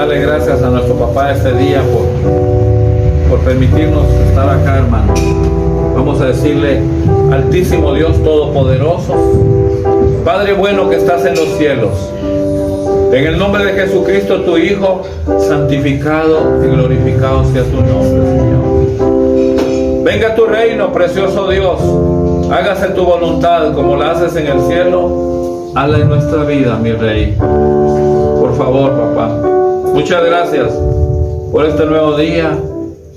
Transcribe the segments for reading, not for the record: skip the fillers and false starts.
darle gracias a nuestro papá este día por permitirnos estar acá, hermano. Vamos a decirle: Altísimo Dios Todopoderoso, Padre bueno que estás en los cielos, en el nombre de Jesucristo tu Hijo, santificado y glorificado sea tu nombre, Señor. Venga tu reino, precioso Dios. Hágase tu voluntad como la haces en el cielo, hazla en nuestra vida, mi Rey. Por favor, papá. Muchas gracias por este nuevo día.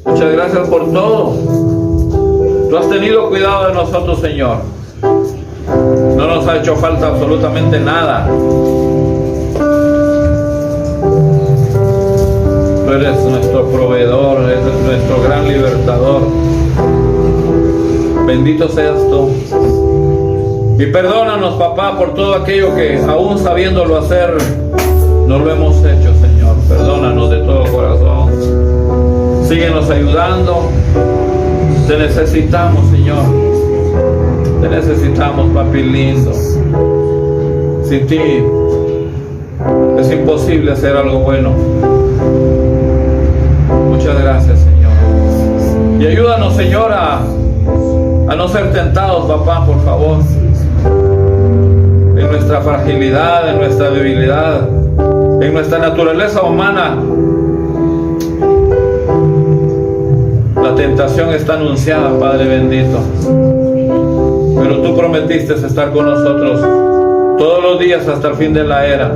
Muchas gracias por todo. Tú has tenido cuidado de nosotros, Señor. No nos ha hecho falta absolutamente nada. Tú eres nuestro proveedor, eres nuestro gran libertador. Bendito seas tú. Y perdónanos, papá, por todo aquello que, aún sabiéndolo hacer, no lo hemos hecho, Señor. Perdónanos de todo corazón. Síguenos ayudando. Te necesitamos, Señor. Te necesitamos, papi lindo. Sin ti es imposible hacer algo bueno. Muchas gracias, Señor. Y ayúdanos, Señor, a no ser tentados, papá, por favor. En nuestra fragilidad, en nuestra debilidad, en nuestra naturaleza humana, la tentación está anunciada, Padre bendito. Pero tú prometiste estar con nosotros todos los días hasta el fin de la era.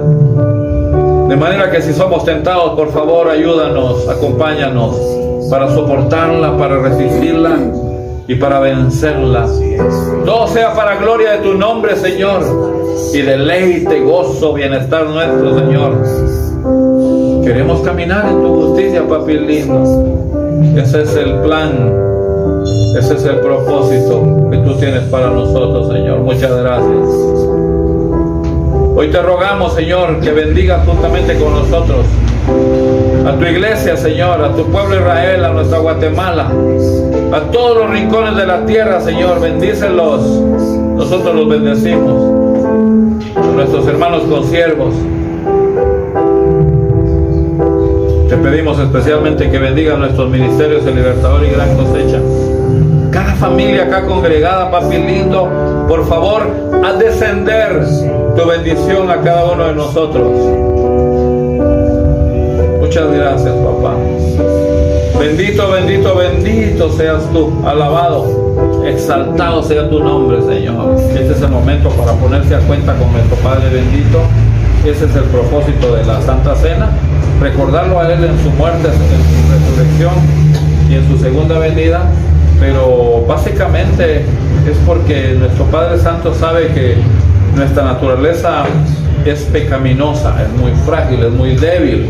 De manera que si somos tentados, por favor, ayúdanos, acompáñanos para soportarla, para resistirla y para vencerla. Todo sea para gloria de tu nombre, Señor, y deleite, gozo, bienestar nuestro, Señor. Queremos caminar en tu justicia, papi lindo. Ese es el plan, ese es el propósito que tú tienes para nosotros, Señor. Muchas gracias. Hoy te rogamos, Señor, que bendigas juntamente con nosotros a tu iglesia, Señor, a tu pueblo Israel, a nuestra Guatemala, a todos los rincones de la tierra, Señor. Bendícelos. Nosotros los bendecimos. A nuestros hermanos consiervos, te pedimos especialmente que bendiga nuestros ministerios de Libertador y Gran Cosecha. Cada familia acá congregada, papi lindo, por favor, haz descender tu bendición a cada uno de nosotros. Muchas gracias, papá. Bendito, bendito, bendito seas tú. Alabado, exaltado sea tu nombre, Señor. Este es el momento para ponerse a cuenta con nuestro Padre bendito. Ese es el propósito de la Santa Cena. Recordarlo a Él en su muerte, en su resurrección y en su segunda venida. Pero básicamente es porque nuestro Padre Santo sabe que nuestra naturaleza es pecaminosa, es muy frágil, es muy débil.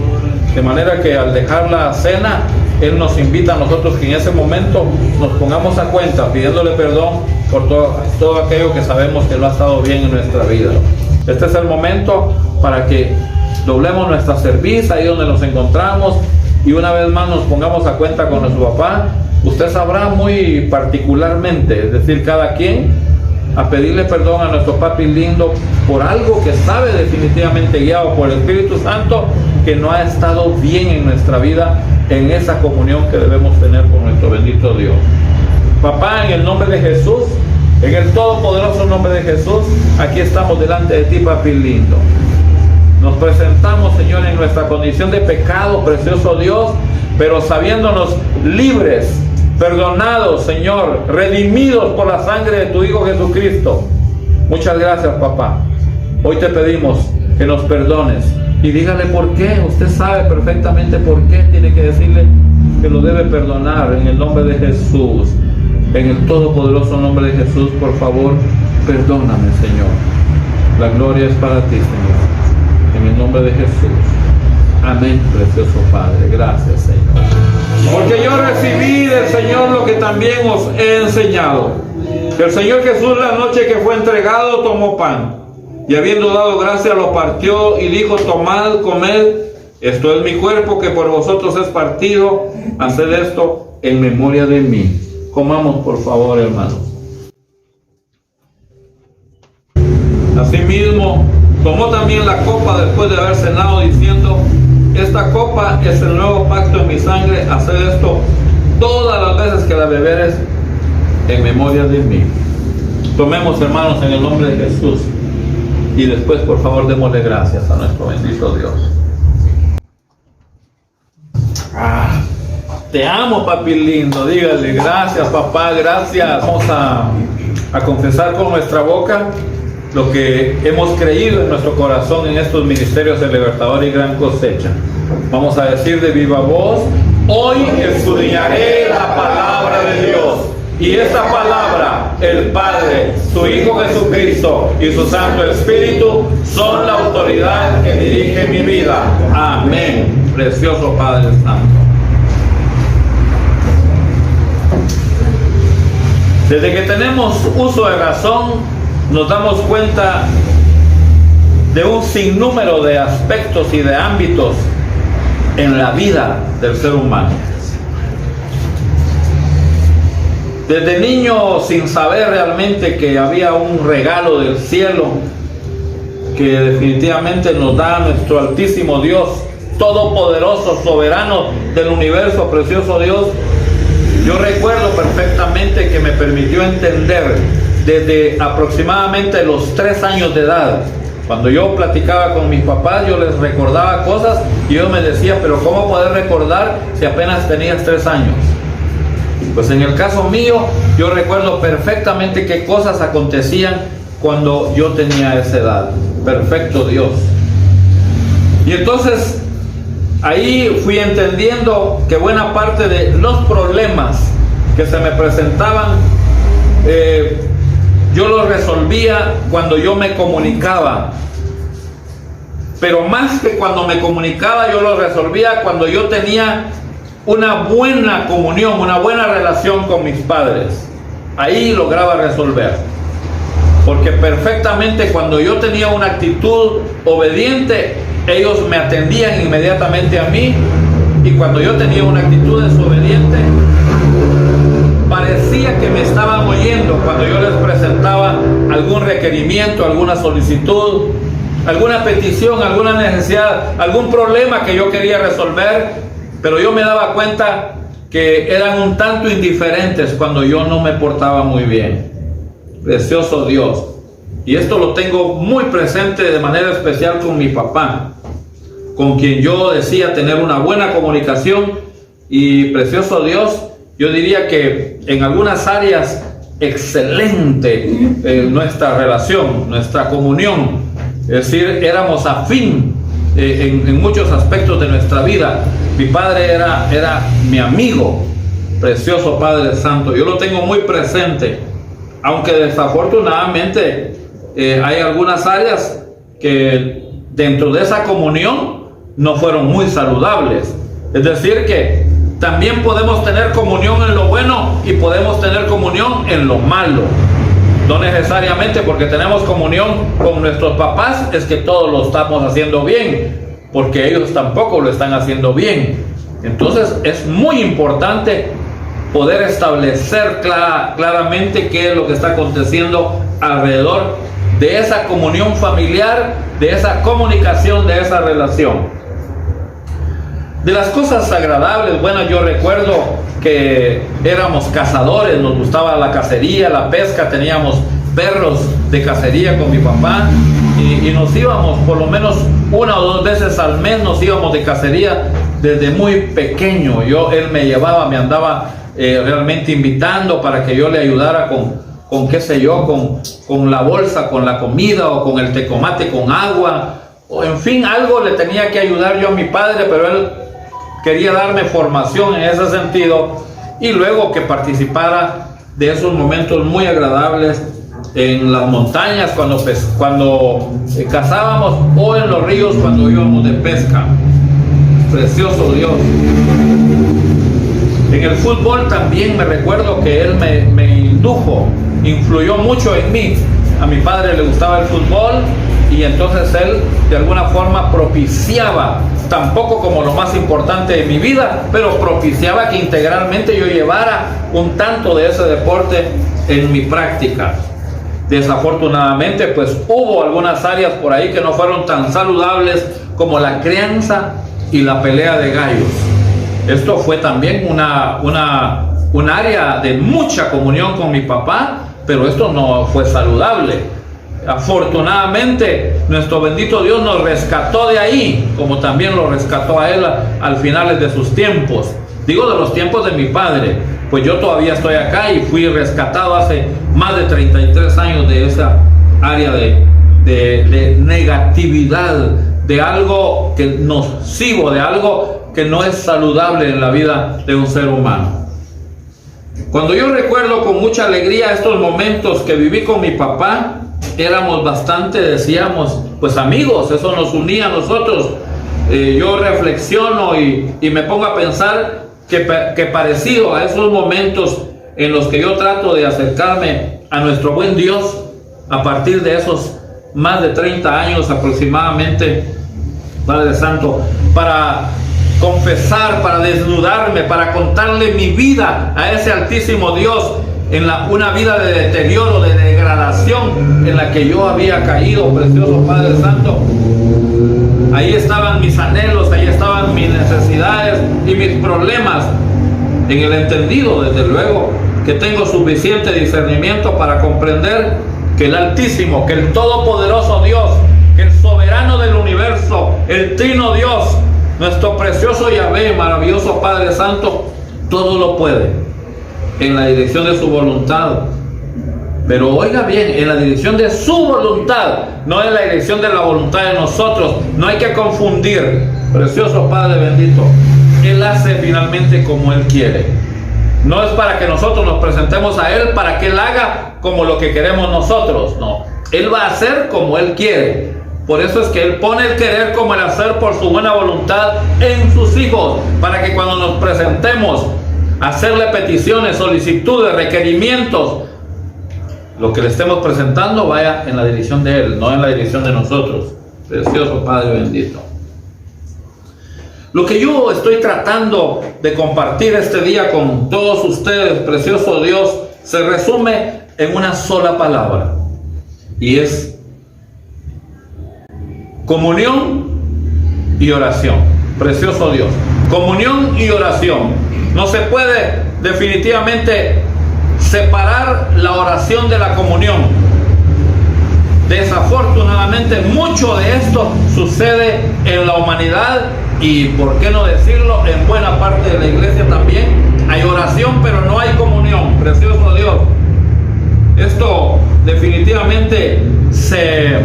De manera que al dejar la cena, Él nos invita a nosotros que en ese momento nos pongamos a cuenta, pidiéndole perdón por todo aquello que sabemos que no ha estado bien en nuestra vida. Este es el momento para que doblemos nuestra cerviz ahí donde nos encontramos y una vez más nos pongamos a cuenta con nuestro papá. Usted sabrá muy particularmente, es decir, cada quien, a pedirle perdón a nuestro papi lindo por algo que sabe definitivamente, guiado por el Espíritu Santo, que no ha estado bien en nuestra vida, en esa comunión que debemos tener con nuestro bendito Dios. Papá, en el nombre de Jesús, en el todopoderoso nombre de Jesús, aquí estamos delante de ti, papi lindo. Nos presentamos, Señor, en nuestra condición de pecado, precioso Dios, pero sabiéndonos libres, perdonados, Señor, redimidos por la sangre de tu Hijo Jesucristo. Muchas gracias, papá. Hoy te pedimos que nos perdones y dígale por qué. Usted sabe perfectamente por qué tiene que decirle que lo debe perdonar en el nombre de Jesús. En el todopoderoso nombre de Jesús, por favor, perdóname, Señor. La gloria es para ti, Señor. En el nombre de Jesús. Amén, precioso Padre. Gracias, Señor. Porque yo recibí del Señor lo que también os he enseñado. Que el Señor Jesús, la noche que fue entregado, tomó pan. Y habiendo dado gracia, lo partió y dijo: tomad, comed. Esto es mi cuerpo que por vosotros es partido. Haced esto en memoria de mí. Comamos, por favor, hermanos. Asimismo, tomó también la copa después de haber cenado, diciendo: esta copa es el nuevo pacto en mi sangre, hacer esto todas las veces que la beberes en memoria de mí. Tomemos, hermanos, en el nombre de Jesús, y después, por favor, démosle gracias a nuestro bendito Dios. Te amo, papi lindo. Dígale, gracias, papá, gracias. Vamos a confesar con nuestra boca lo que hemos creído en nuestro corazón en estos ministerios de Libertador y Gran Cosecha. Vamos a decir de viva voz: hoy escudriñaré la palabra de Dios, y esta palabra, el Padre, su Hijo Jesucristo y su Santo Espíritu son la autoridad que dirige mi vida. Amén. Precioso Padre Santo. Desde que tenemos uso de razón, nos damos cuenta de un sinnúmero de aspectos y de ámbitos en la vida del ser humano. Desde niño, sin saber realmente que había un regalo del cielo que definitivamente nos da nuestro altísimo Dios, todopoderoso, soberano del universo, precioso Dios, yo recuerdo perfectamente que me permitió entender desde aproximadamente los 3 años de edad. Cuando yo platicaba con mis papás, yo les recordaba cosas y ellos me decían, pero ¿cómo poder recordar si apenas tenías 3 años? Pues en el caso mío, yo recuerdo perfectamente qué cosas acontecían cuando yo tenía esa edad. Perfecto Dios. Y entonces ahí fui entendiendo que buena parte de los problemas que se me presentaban, yo los resolvía cuando yo me comunicaba. Pero más que cuando me comunicaba, yo los resolvía cuando yo tenía una buena comunión, una buena relación con mis padres. Ahí lograba resolver. Porque perfectamente cuando yo tenía una actitud obediente, ellos me atendían inmediatamente a mí, y cuando yo tenía una actitud desobediente, parecía que me estaban oyendo cuando yo les presentaba algún requerimiento, alguna solicitud, alguna petición, alguna necesidad, algún problema que yo quería resolver, pero yo me daba cuenta que eran un tanto indiferentes cuando yo no me portaba muy bien. Precioso Dios. Y esto lo tengo muy presente de manera especial con mi papá, con quien yo decía tener una buena comunicación, y precioso Dios, yo diría que en algunas áreas excelente nuestra relación, nuestra comunión, es decir, éramos afín en muchos aspectos de nuestra vida. Mi padre era mi amigo, precioso Padre Santo. Yo lo tengo muy presente, aunque desafortunadamente hay algunas áreas que dentro de esa comunión no fueron muy saludables. Es decir, que también podemos tener comunión en lo bueno y podemos tener comunión en lo malo. No necesariamente porque tenemos comunión con nuestros papás es que todos lo estamos haciendo bien, porque ellos tampoco lo están haciendo bien. Entonces es muy importante poder establecer claramente qué es lo que está aconteciendo alrededor de esa comunión familiar, de esa comunicación, de esa relación. De las cosas agradables, bueno, yo recuerdo que éramos cazadores, nos gustaba la cacería, la pesca, teníamos perros de cacería con mi papá, y nos íbamos por lo menos 1 o 2 veces al mes, nos íbamos de cacería desde muy pequeño. Él me llevaba, me andaba realmente invitando para que yo le ayudara con qué sé yo, con la bolsa, con la comida, o con el tecomate con agua, o en fin, algo le tenía que ayudar yo a mi padre, pero él quería darme formación en ese sentido, y luego que participara de esos momentos muy agradables en las montañas cuando cazábamos, o en los ríos cuando íbamos de pesca. Precioso Dios. En el fútbol también me recuerdo que él me influyó mucho en mí. A mi padre le gustaba el fútbol, y entonces él de alguna forma propiciaba, tampoco como lo más importante de mi vida, pero propiciaba que integralmente yo llevara un tanto de ese deporte en mi práctica. Desafortunadamente, pues hubo algunas áreas por ahí que no fueron tan saludables, como la crianza y la pelea de gallos. Esto fue también un área de mucha comunión con mi papá, pero esto no fue saludable. Afortunadamente, nuestro bendito Dios nos rescató de ahí, como también lo rescató a él al finales de sus tiempos. Digo de los tiempos de mi padre, pues yo todavía estoy acá y fui rescatado hace más de 33 años de esa área de negatividad, de algo que nocivo, de algo que no es saludable en la vida de un ser humano. Cuando yo recuerdo con mucha alegría estos momentos que viví con mi papá, éramos bastante, decíamos, pues amigos, eso nos unía a nosotros. Yo reflexiono y me pongo a pensar que parecido a esos momentos en los que yo trato de acercarme a nuestro buen Dios, a partir de esos más de 30 años aproximadamente, Padre Santo, para confesar, para desnudarme, para contarle mi vida a ese altísimo Dios en una vida de deterioro, de degradación en la que yo había caído, precioso Padre Santo. Ahí estaban mis anhelos, ahí estaban mis necesidades y mis problemas, en el entendido, desde luego, que tengo suficiente discernimiento para comprender que el Altísimo, que el Todopoderoso Dios, que el Soberano del Universo, el Trino Dios, nuestro precioso Yahvé, maravilloso Padre Santo, todo lo puede en la dirección de su voluntad. Pero oiga bien, en la dirección de su voluntad, no en la dirección de la voluntad de nosotros. No hay que confundir, precioso Padre bendito. Él hace finalmente como Él quiere. No es para que nosotros nos presentemos a Él, para que Él haga como lo que queremos nosotros. No, Él va a hacer como Él quiere. Por eso es que Él pone el querer como el hacer por su buena voluntad en sus hijos, para que cuando nos presentemos a hacerle peticiones, solicitudes, requerimientos, lo que le estemos presentando vaya en la dirección de Él, no en la dirección de nosotros. Precioso Padre bendito. Lo que yo estoy tratando de compartir este día con todos ustedes, precioso Dios, se resume en una sola palabra, y es comunión y oración. Precioso Dios, comunión y oración. No se puede definitivamente separar la oración de la comunión. Desafortunadamente mucho de esto sucede en la humanidad, y por qué no decirlo, en buena parte de la iglesia también. Hay oración pero no hay comunión, precioso Dios. Esto definitivamente se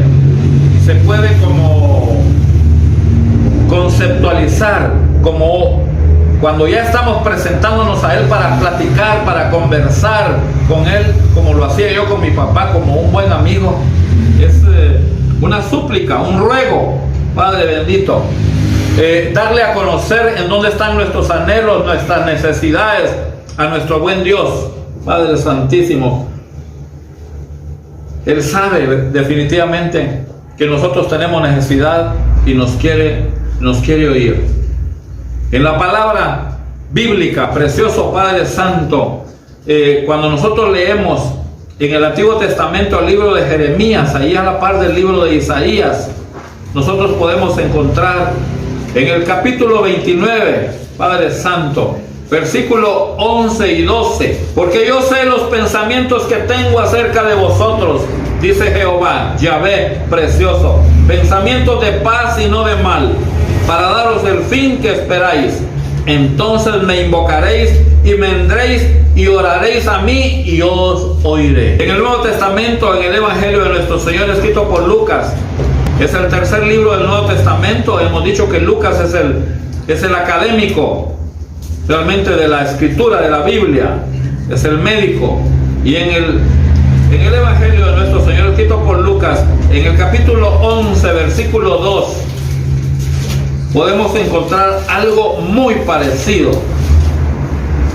puede como conceptualizar como cuando ya estamos presentándonos a Él para platicar, para conversar con Él, como lo hacía yo con mi papá, como un buen amigo. Es una súplica, un ruego, Padre bendito. Darle a conocer en dónde están nuestros anhelos, nuestras necesidades a nuestro buen Dios, Padre Santísimo. Él sabe definitivamente que nosotros tenemos necesidad y nos quiere oír. En la palabra bíblica, precioso Padre Santo, cuando nosotros leemos en el Antiguo Testamento el libro de Jeremías, ahí a la par del libro de Isaías, nosotros podemos encontrar en el capítulo 29, Padre Santo, versículo 11 y 12, porque yo sé los pensamientos que tengo acerca de vosotros, dice Jehová, Yahvé precioso, pensamientos de paz y no de mal, para daros el fin que esperáis. Entonces me invocaréis y me vendréis y oraréis a mí y yo os oiré. En el Nuevo Testamento, en el Evangelio de nuestro Señor escrito por Lucas, es el tercer libro del Nuevo Testamento. Hemos dicho que Lucas es el académico realmente de la escritura de la Biblia, es el médico. Y en el Evangelio de nuestro Señor escrito por Lucas, en el capítulo 11, versículo 2, podemos encontrar algo muy parecido.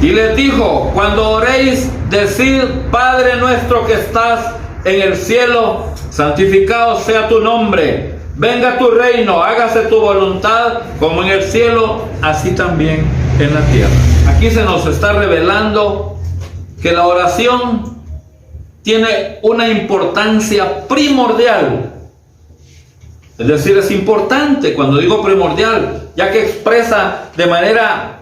Y les dijo: cuando oréis, decid: Padre nuestro que estás en el cielo, santificado sea tu nombre, venga tu reino, hágase tu voluntad como en el cielo, así también en la tierra. Aquí se nos está revelando que la oración tiene una importancia primordial Es decir, es importante cuando digo primordial, ya que expresa de manera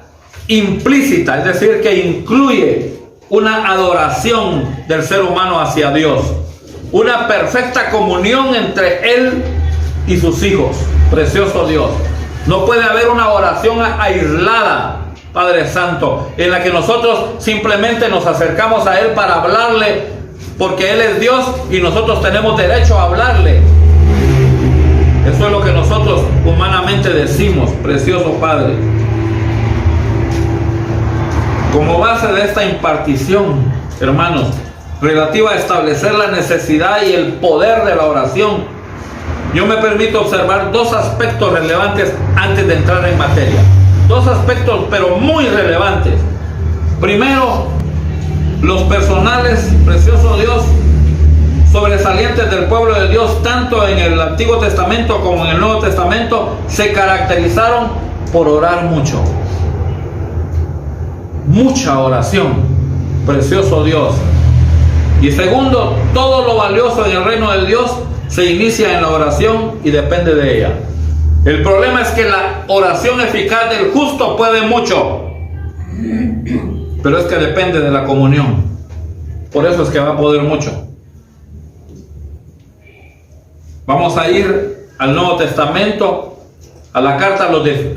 implícita, es decir, que incluye una adoración del ser humano hacia Dios, una perfecta comunión entre Él y sus hijos. Precioso Dios. No puede haber una oración aislada, Padre Santo, en la que nosotros simplemente nos acercamos a Él para hablarle, porque Él es Dios y nosotros tenemos derecho a hablarle. Eso es lo que nosotros humanamente decimos, precioso Padre. Como base de esta impartición, hermanos, relativa a establecer la necesidad y el poder de la oración, yo me permito observar dos aspectos relevantes antes de entrar en materia. Dos aspectos, pero muy relevantes. Primero, los personales, precioso Dios, sobresalientes del pueblo de Dios, tanto en el Antiguo Testamento como en el Nuevo Testamento, se caracterizaron por orar mucho. Mucha oración, precioso Dios. Y segundo, todo lo valioso en el reino de Dios se inicia en la oración y depende de ella. El problema es que la oración eficaz del justo puede mucho, pero es que depende de la comunión. Por eso es que va a poder mucho. Vamos a ir al Nuevo Testamento, a la carta a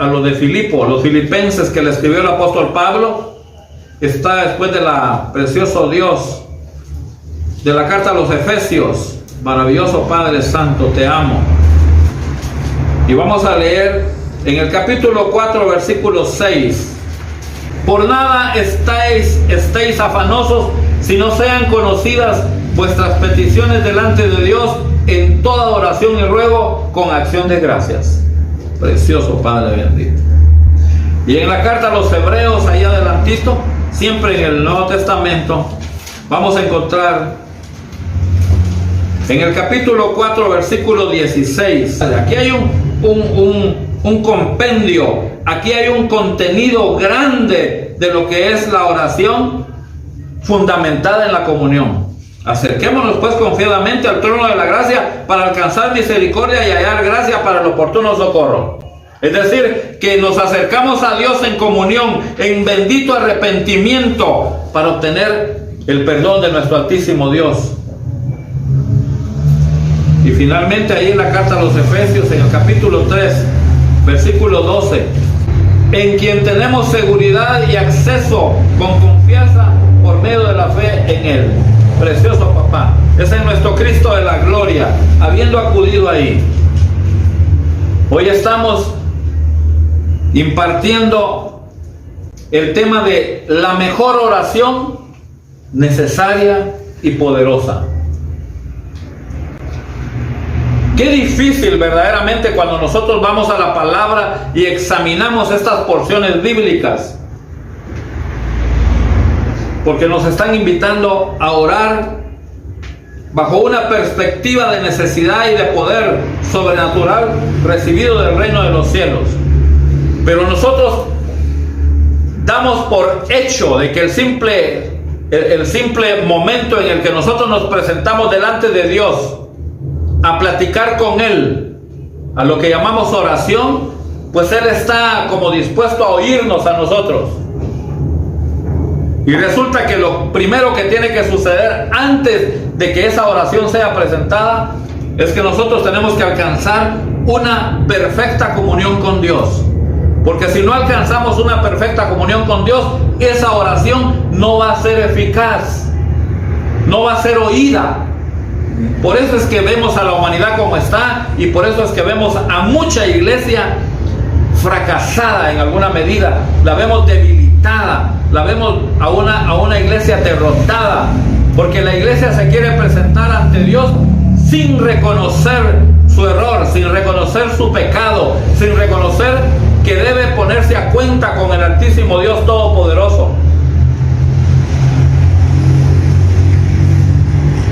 los de Filipo, los filipenses, que le escribió el apóstol Pablo. Está después de la precioso Dios, de la carta a los Efesios. Maravilloso Padre Santo, te amo. Y vamos a leer en el capítulo 4, versículo 6. Por nada estéis afanosos, si no sean conocidas vuestras peticiones delante de Dios en toda oración y ruego con acción de gracias. Precioso Padre bendito. Y en la carta a los Hebreos, ahí adelantito, siempre en el Nuevo Testamento, vamos a encontrar en el capítulo 4, versículo 16. Aquí hay un compendio, aquí hay un contenido grande de lo que es la oración fundamentada en la comunión. Acerquémonos pues confiadamente al trono de la gracia para alcanzar misericordia y hallar gracia para el oportuno socorro. Es decir, que nos acercamos a Dios en comunión, en bendito arrepentimiento, para obtener el perdón de nuestro altísimo Dios. Y finalmente ahí en la carta a los Efesios, en el capítulo 3, versículo 12, en quien tenemos seguridad y acceso con confianza por medio de la fe en Él. Precioso papá, ese es nuestro Cristo de la gloria, habiendo acudido ahí. Hoy estamos impartiendo el tema de la mejor oración necesaria y poderosa. Qué difícil verdaderamente cuando nosotros vamos a la palabra y examinamos estas porciones bíblicas, porque nos están invitando a orar bajo una perspectiva de necesidad y de poder sobrenatural recibido del reino de los cielos. Pero nosotros damos por hecho de que el simple momento en el que nosotros nos presentamos delante de Dios a platicar con Él, a lo que llamamos oración, pues Él está como dispuesto a oírnos a nosotros. Y resulta que lo primero que tiene que suceder antes de que esa oración sea presentada es que nosotros tenemos que alcanzar una perfecta comunión con Dios. Porque si no alcanzamos una perfecta comunión con Dios, esa oración no va a ser eficaz, no va a ser oída. Por eso es que vemos a la humanidad como está, y por eso es que vemos a mucha iglesia fracasada en alguna medida, la vemos debilitada, la vemos a una iglesia derrotada, porque la iglesia se quiere presentar ante Dios sin reconocer su error, sin reconocer su pecado, sin reconocer que debe ponerse a cuenta con el Altísimo Dios Todopoderoso.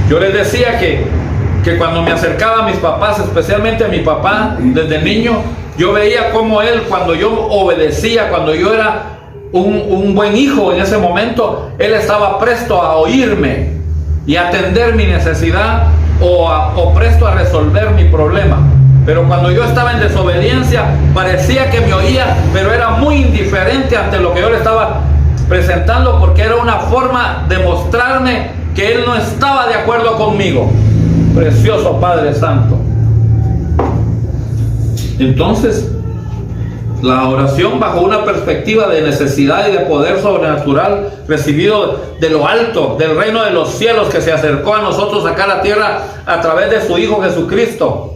Yo les decía que cuando me acercaba a mis papás, especialmente a mi papá desde niño, yo veía cómo él, cuando yo obedecía, cuando yo era un buen hijo en ese momento, él estaba presto a oírme y a atender mi necesidad o presto a resolver mi problema. Pero cuando yo estaba en desobediencia, parecía que me oía, pero era muy indiferente ante lo que yo le estaba presentando, porque era una forma de mostrarme que Él no estaba de acuerdo conmigo. Precioso Padre Santo. Entonces, la oración bajo una perspectiva de necesidad y de poder sobrenatural recibido de lo alto, del reino de los cielos, que se acercó a nosotros acá a la tierra a través de su Hijo Jesucristo.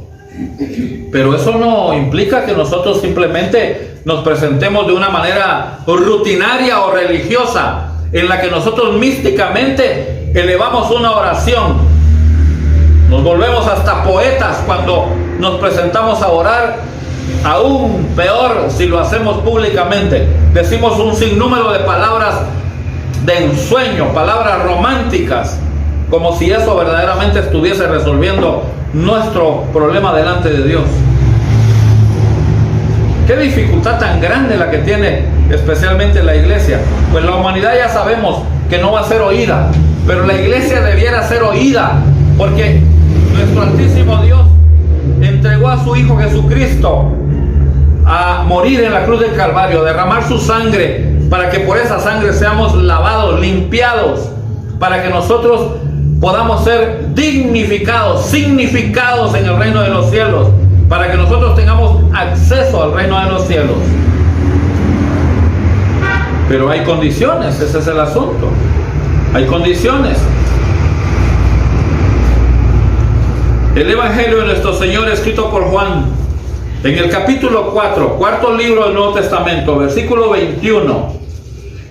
Pero eso no implica que nosotros simplemente nos presentemos de una manera rutinaria o religiosa, en la que nosotros místicamente elevamos una oración. Nos volvemos hasta poetas cuando nos presentamos a orar. Aún peor si lo hacemos públicamente. Decimos un sinnúmero de palabras de ensueño, palabras románticas, como si eso verdaderamente estuviese resolviendo nuestro problema delante de Dios. Qué dificultad tan grande la que tiene especialmente la iglesia. Pues la humanidad ya sabemos que no va a ser oída, pero la iglesia debiera ser oída, porque nuestro altísimo Dios entregó a su Hijo Jesucristo a morir en la cruz del Calvario, a derramar su sangre, para que por esa sangre seamos lavados, limpiados, para que nosotros podamos ser dignificados, significados en el reino de los cielos, para que nosotros tengamos acceso al reino de los cielos. Pero hay condiciones, ese es el asunto. Hay condiciones. El Evangelio de nuestro Señor, escrito por Juan, en el capítulo 4, cuarto libro del Nuevo Testamento, versículo 21.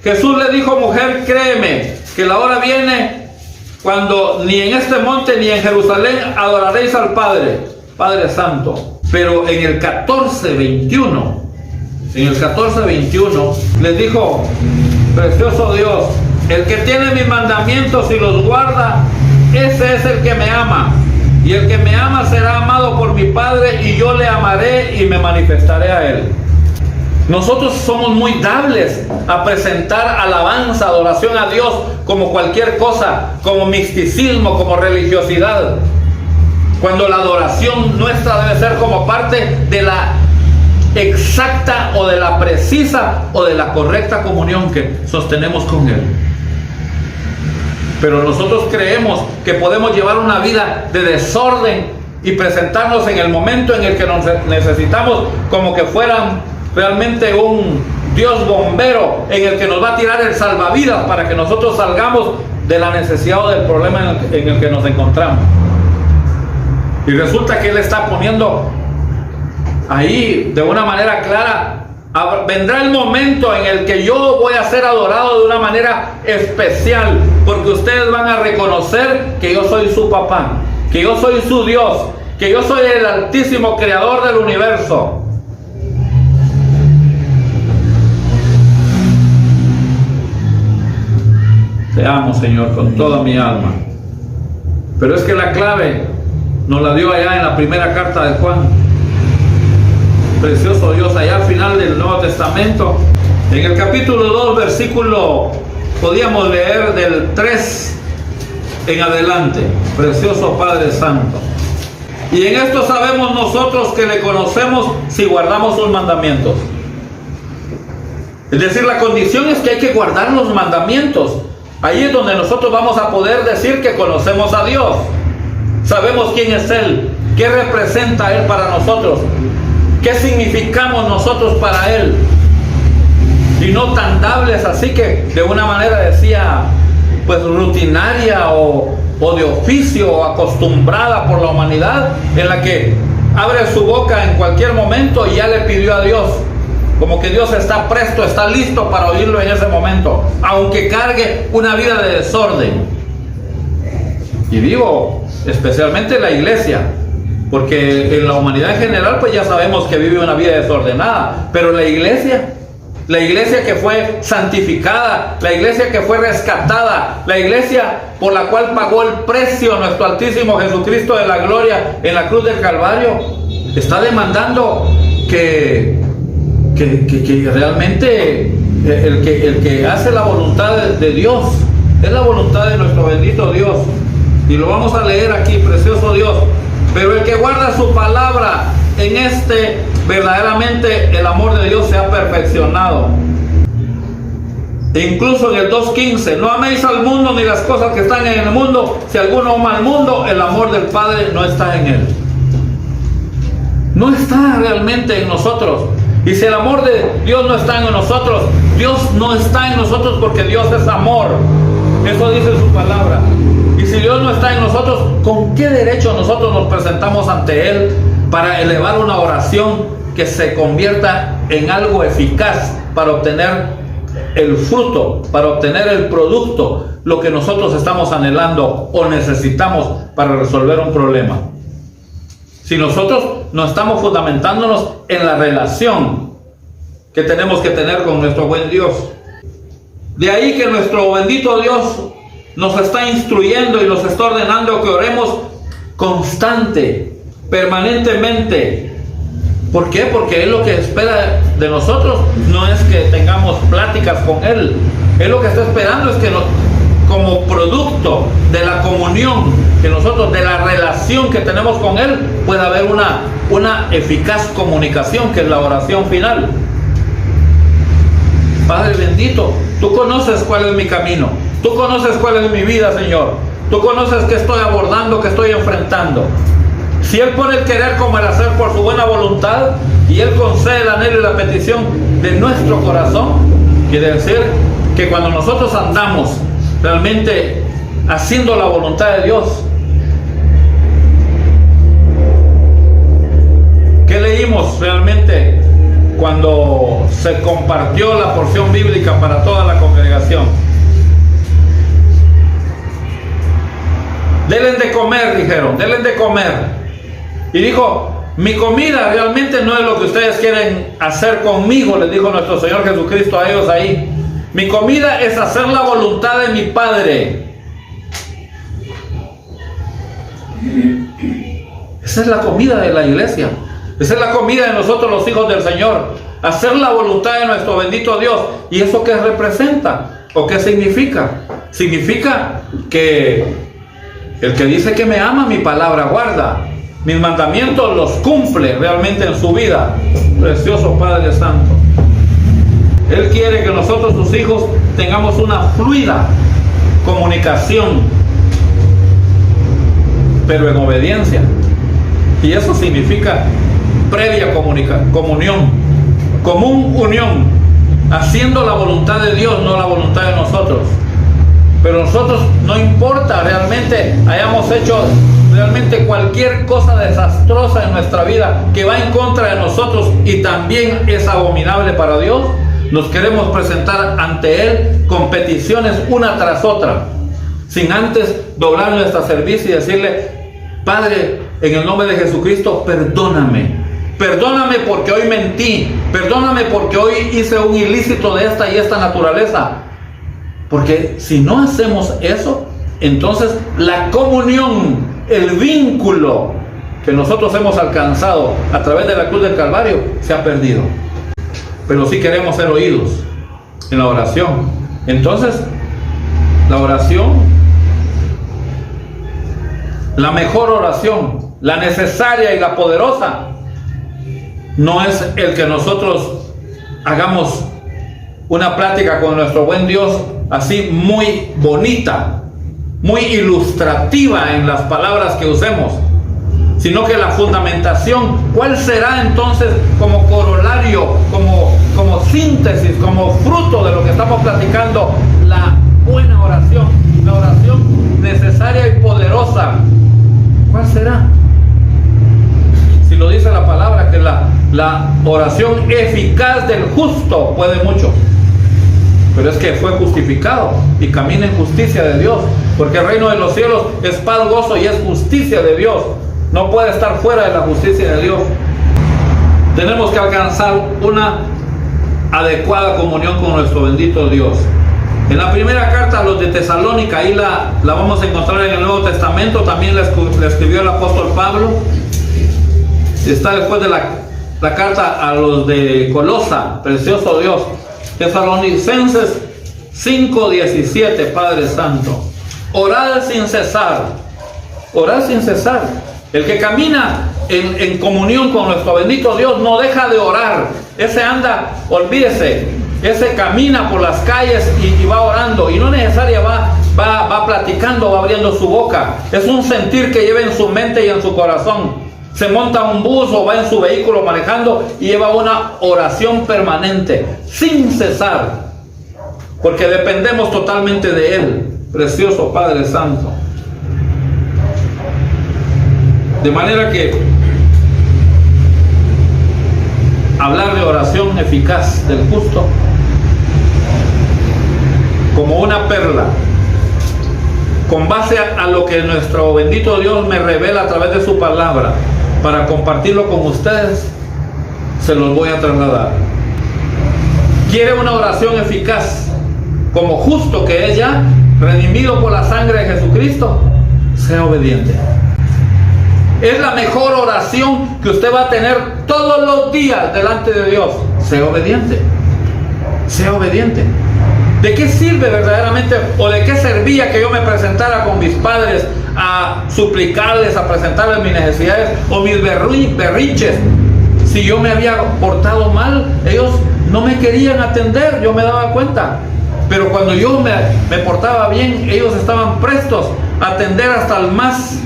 Jesús le dijo: mujer, créeme que la hora viene cuando ni en este monte ni en Jerusalén adoraréis al Padre, Padre Santo. Pero en el 14:21, les dijo: precioso Dios, el que tiene mis mandamientos y los guarda, ese es el que me ama. Y el que me ama será amado por mi Padre, y yo le amaré y me manifestaré a él. Nosotros somos muy dables a presentar alabanza, adoración a Dios como cualquier cosa, como misticismo, como religiosidad, cuando la adoración nuestra debe ser como parte de la exacta o de la precisa o de la correcta comunión que sostenemos con Él. Pero nosotros creemos que podemos llevar una vida de desorden y presentarnos en el momento en el que nos necesitamos como que fueran realmente un Dios bombero en el que nos va a tirar el salvavidas para que nosotros salgamos de la necesidad o del problema en el que nos encontramos. Y resulta que Él está poniendo ahí de una manera clara: vendrá el momento en el que yo voy a ser adorado de una manera especial, porque ustedes van a reconocer que yo soy su papá, que yo soy su Dios, que yo soy el altísimo creador del universo. Te amo, Señor, con toda mi alma. Pero es que la clave nos la dio allá en la primera carta de Juan. Precioso Dios, allá al final del Nuevo Testamento, en el capítulo 2, versículo, podíamos leer del 3 en adelante. Precioso Padre Santo. Y en esto sabemos nosotros que le conocemos si guardamos sus mandamientos. Es decir, la condición es que hay que guardar los mandamientos. Ahí es donde nosotros vamos a poder decir que conocemos a Dios. Sabemos quién es Él, qué representa Él para nosotros, qué significamos nosotros para Él. Y no tan dables así que de una manera decía pues rutinaria o de oficio o acostumbrada por la humanidad, en la que abre su boca en cualquier momento y ya le pidió a Dios, como que Dios está presto, está listo para oírlo en ese momento, aunque cargue una vida de desorden. Y digo especialmente la iglesia, porque en la humanidad en general pues ya sabemos que vive una vida desordenada, pero la iglesia que fue santificada, la iglesia que fue rescatada, la iglesia por la cual pagó el precio nuestro altísimo Jesucristo de la gloria en la cruz del Calvario, está demandando que realmente el que hace la voluntad de Dios, es la voluntad de nuestro bendito Dios. Y lo vamos a leer aquí, precioso Dios. Pero el que guarda su palabra, en verdaderamente el amor de Dios se ha perfeccionado. Incluso en el 2:15, no améis al mundo ni las cosas que están en el mundo. Si alguno ama al mundo, el amor del Padre no está en él. No está realmente en nosotros. Y si el amor de Dios no está en nosotros, Dios no está en nosotros porque Dios es amor. Eso dice su palabra. Y si Dios no está en nosotros, ¿con qué derecho nosotros nos presentamos ante Él para elevar una oración que se convierta en algo eficaz para obtener el fruto, para obtener el producto, lo que nosotros estamos anhelando o necesitamos para resolver un problema? Si nosotros no estamos fundamentándonos en la relación que tenemos que tener con nuestro buen Dios. De ahí que nuestro bendito Dios nos está instruyendo y nos está ordenando que oremos constante, permanentemente. ¿Por qué? Porque Él lo que espera de nosotros no es que tengamos pláticas con Él. Él lo que está esperando es que como producto de la comunión que nosotros, de la relación que tenemos con Él, pueda haber una eficaz comunicación, que es la oración final. Padre bendito, tú conoces cuál es mi camino, tú conoces cuál es mi vida, Señor, tú conoces qué estoy abordando, qué estoy enfrentando. Si Él pone el querer como el hacer por su buena voluntad, y Él concede el anhelo y la petición de nuestro corazón, quiere decir que cuando nosotros andamos realmente haciendo la voluntad de Dios. ¿Qué leímos realmente cuando se compartió la porción bíblica para toda la congregación? Denle de comer, dijeron, denle de comer. Y dijo, mi comida realmente no es lo que ustedes quieren hacer conmigo, les dijo nuestro Señor Jesucristo a ellos ahí. Mi comida es hacer la voluntad de mi Padre. Esa es la comida de la iglesia. Esa es la comida de nosotros los hijos del Señor. Hacer la voluntad de nuestro bendito Dios. ¿Y eso qué representa? ¿O qué significa? Significa que el que dice que me ama, mi palabra guarda. Mis mandamientos los cumple realmente en su vida. Precioso Padre Santo. Él quiere que nosotros, sus hijos, tengamos una fluida comunicación, pero en obediencia. Y eso significa previa comunión, común unión, haciendo la voluntad de Dios, no la voluntad de nosotros. Pero nosotros, no importa realmente hayamos hecho realmente cualquier cosa desastrosa en nuestra vida que va en contra de nosotros y también es abominable para Dios, nos queremos presentar ante Él con peticiones una tras otra, sin antes doblar nuestra cerviz y decirle: Padre, en el nombre de Jesucristo, perdóname. Perdóname porque hoy mentí. Perdóname porque hoy hice un ilícito de esta y esta naturaleza. Porque si no hacemos eso, entonces la comunión, el vínculo que nosotros hemos alcanzado a través de la cruz del Calvario se ha perdido. Pero sí queremos ser oídos en la oración. Entonces, la oración, la mejor oración, la necesaria y la poderosa, no es el que nosotros hagamos una plática con nuestro buen Dios así muy bonita, muy ilustrativa en las palabras que usemos, sino que la fundamentación, ¿cuál será entonces como corolario, como síntesis, como fruto de lo que estamos platicando? La buena oración, la oración necesaria y poderosa. ¿Cuál será? Si lo dice la palabra, que la oración eficaz del justo puede mucho. Pero es que fue justificado y camina en justicia de Dios, porque el reino de los cielos es paz, gozo y es justicia de Dios. No puede estar fuera de la justicia de Dios. Tenemos que alcanzar una adecuada comunión con nuestro bendito Dios. En la primera carta a los de Tesalónica, ahí la vamos a encontrar en el Nuevo Testamento, también la escribió el apóstol Pablo. Está después de la carta a los de Colosa, precioso Dios. Tesalonicenses 5:17, Padre Santo. Orad sin cesar. Orad sin cesar. El que camina en comunión con nuestro bendito Dios, no deja de orar. Ese anda, olvídese, ese camina por las calles y va orando, y no necesariamente va platicando, va abriendo su boca. Es un sentir que lleva en su mente y en su corazón. Se monta un bus o va en su vehículo manejando y lleva una oración permanente, sin cesar, porque dependemos totalmente de Él, precioso Padre Santo. De manera que hablar de oración eficaz del justo como una perla, con base a lo que nuestro bendito Dios me revela a través de su palabra, para compartirlo con ustedes, se los voy a trasladar. ¿Quiere una oración eficaz como justo que es ya, redimido por la sangre de Jesucristo? Sea obediente. Es la mejor oración que usted va a tener todos los días delante de Dios. Sea obediente. Sea obediente. ¿De qué sirve verdaderamente, o de qué servía que yo me presentara con mis padres a suplicarles, a presentarles mis necesidades o mis berrinches? Si yo me había portado mal, ellos no me querían atender, yo me daba cuenta. Pero cuando yo me portaba bien, ellos estaban prestos a atender hasta el más,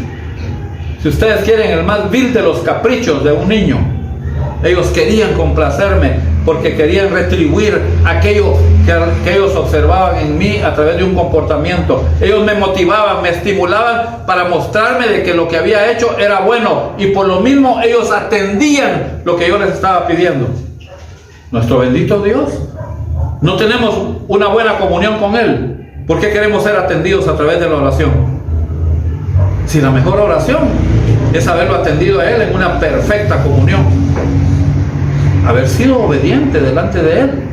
si ustedes quieren, el más vil de los caprichos de un niño. Ellos querían complacerme porque querían retribuir aquello que ellos observaban en mí a través de un comportamiento. Ellos me motivaban, me estimulaban para mostrarme de que lo que había hecho era bueno, y por lo mismo ellos atendían lo que yo les estaba pidiendo. Nuestro bendito Dios, no tenemos una buena comunión con Él. ¿Por qué queremos ser atendidos a través de la oración? Si la mejor oración es haberlo atendido a Él en una perfecta comunión, haber sido obediente delante de Él,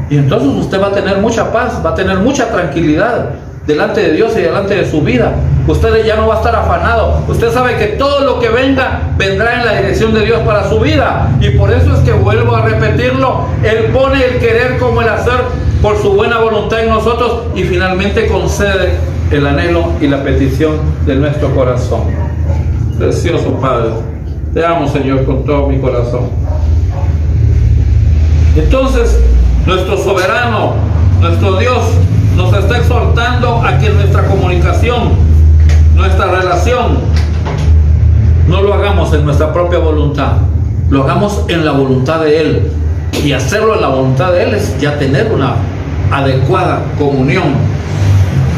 y entonces usted va a tener mucha paz, va a tener mucha tranquilidad delante de Dios y delante de su vida. Usted ya no va a estar afanado. Usted sabe que todo lo que venga, vendrá en la dirección de Dios para su vida, y por eso es que vuelvo a repetirlo: Él pone el querer como el hacer por su buena voluntad en nosotros, y finalmente concede el anhelo y la petición de nuestro corazón. Precioso Padre, te amo, Señor, con todo mi corazón. Entonces, nuestro soberano, nuestro Dios, nos está exhortando a que nuestra comunicación, nuestra relación, no lo hagamos en nuestra propia voluntad, lo hagamos en la voluntad de Él. Y hacerlo en la voluntad de Él es ya tener una adecuada comunión.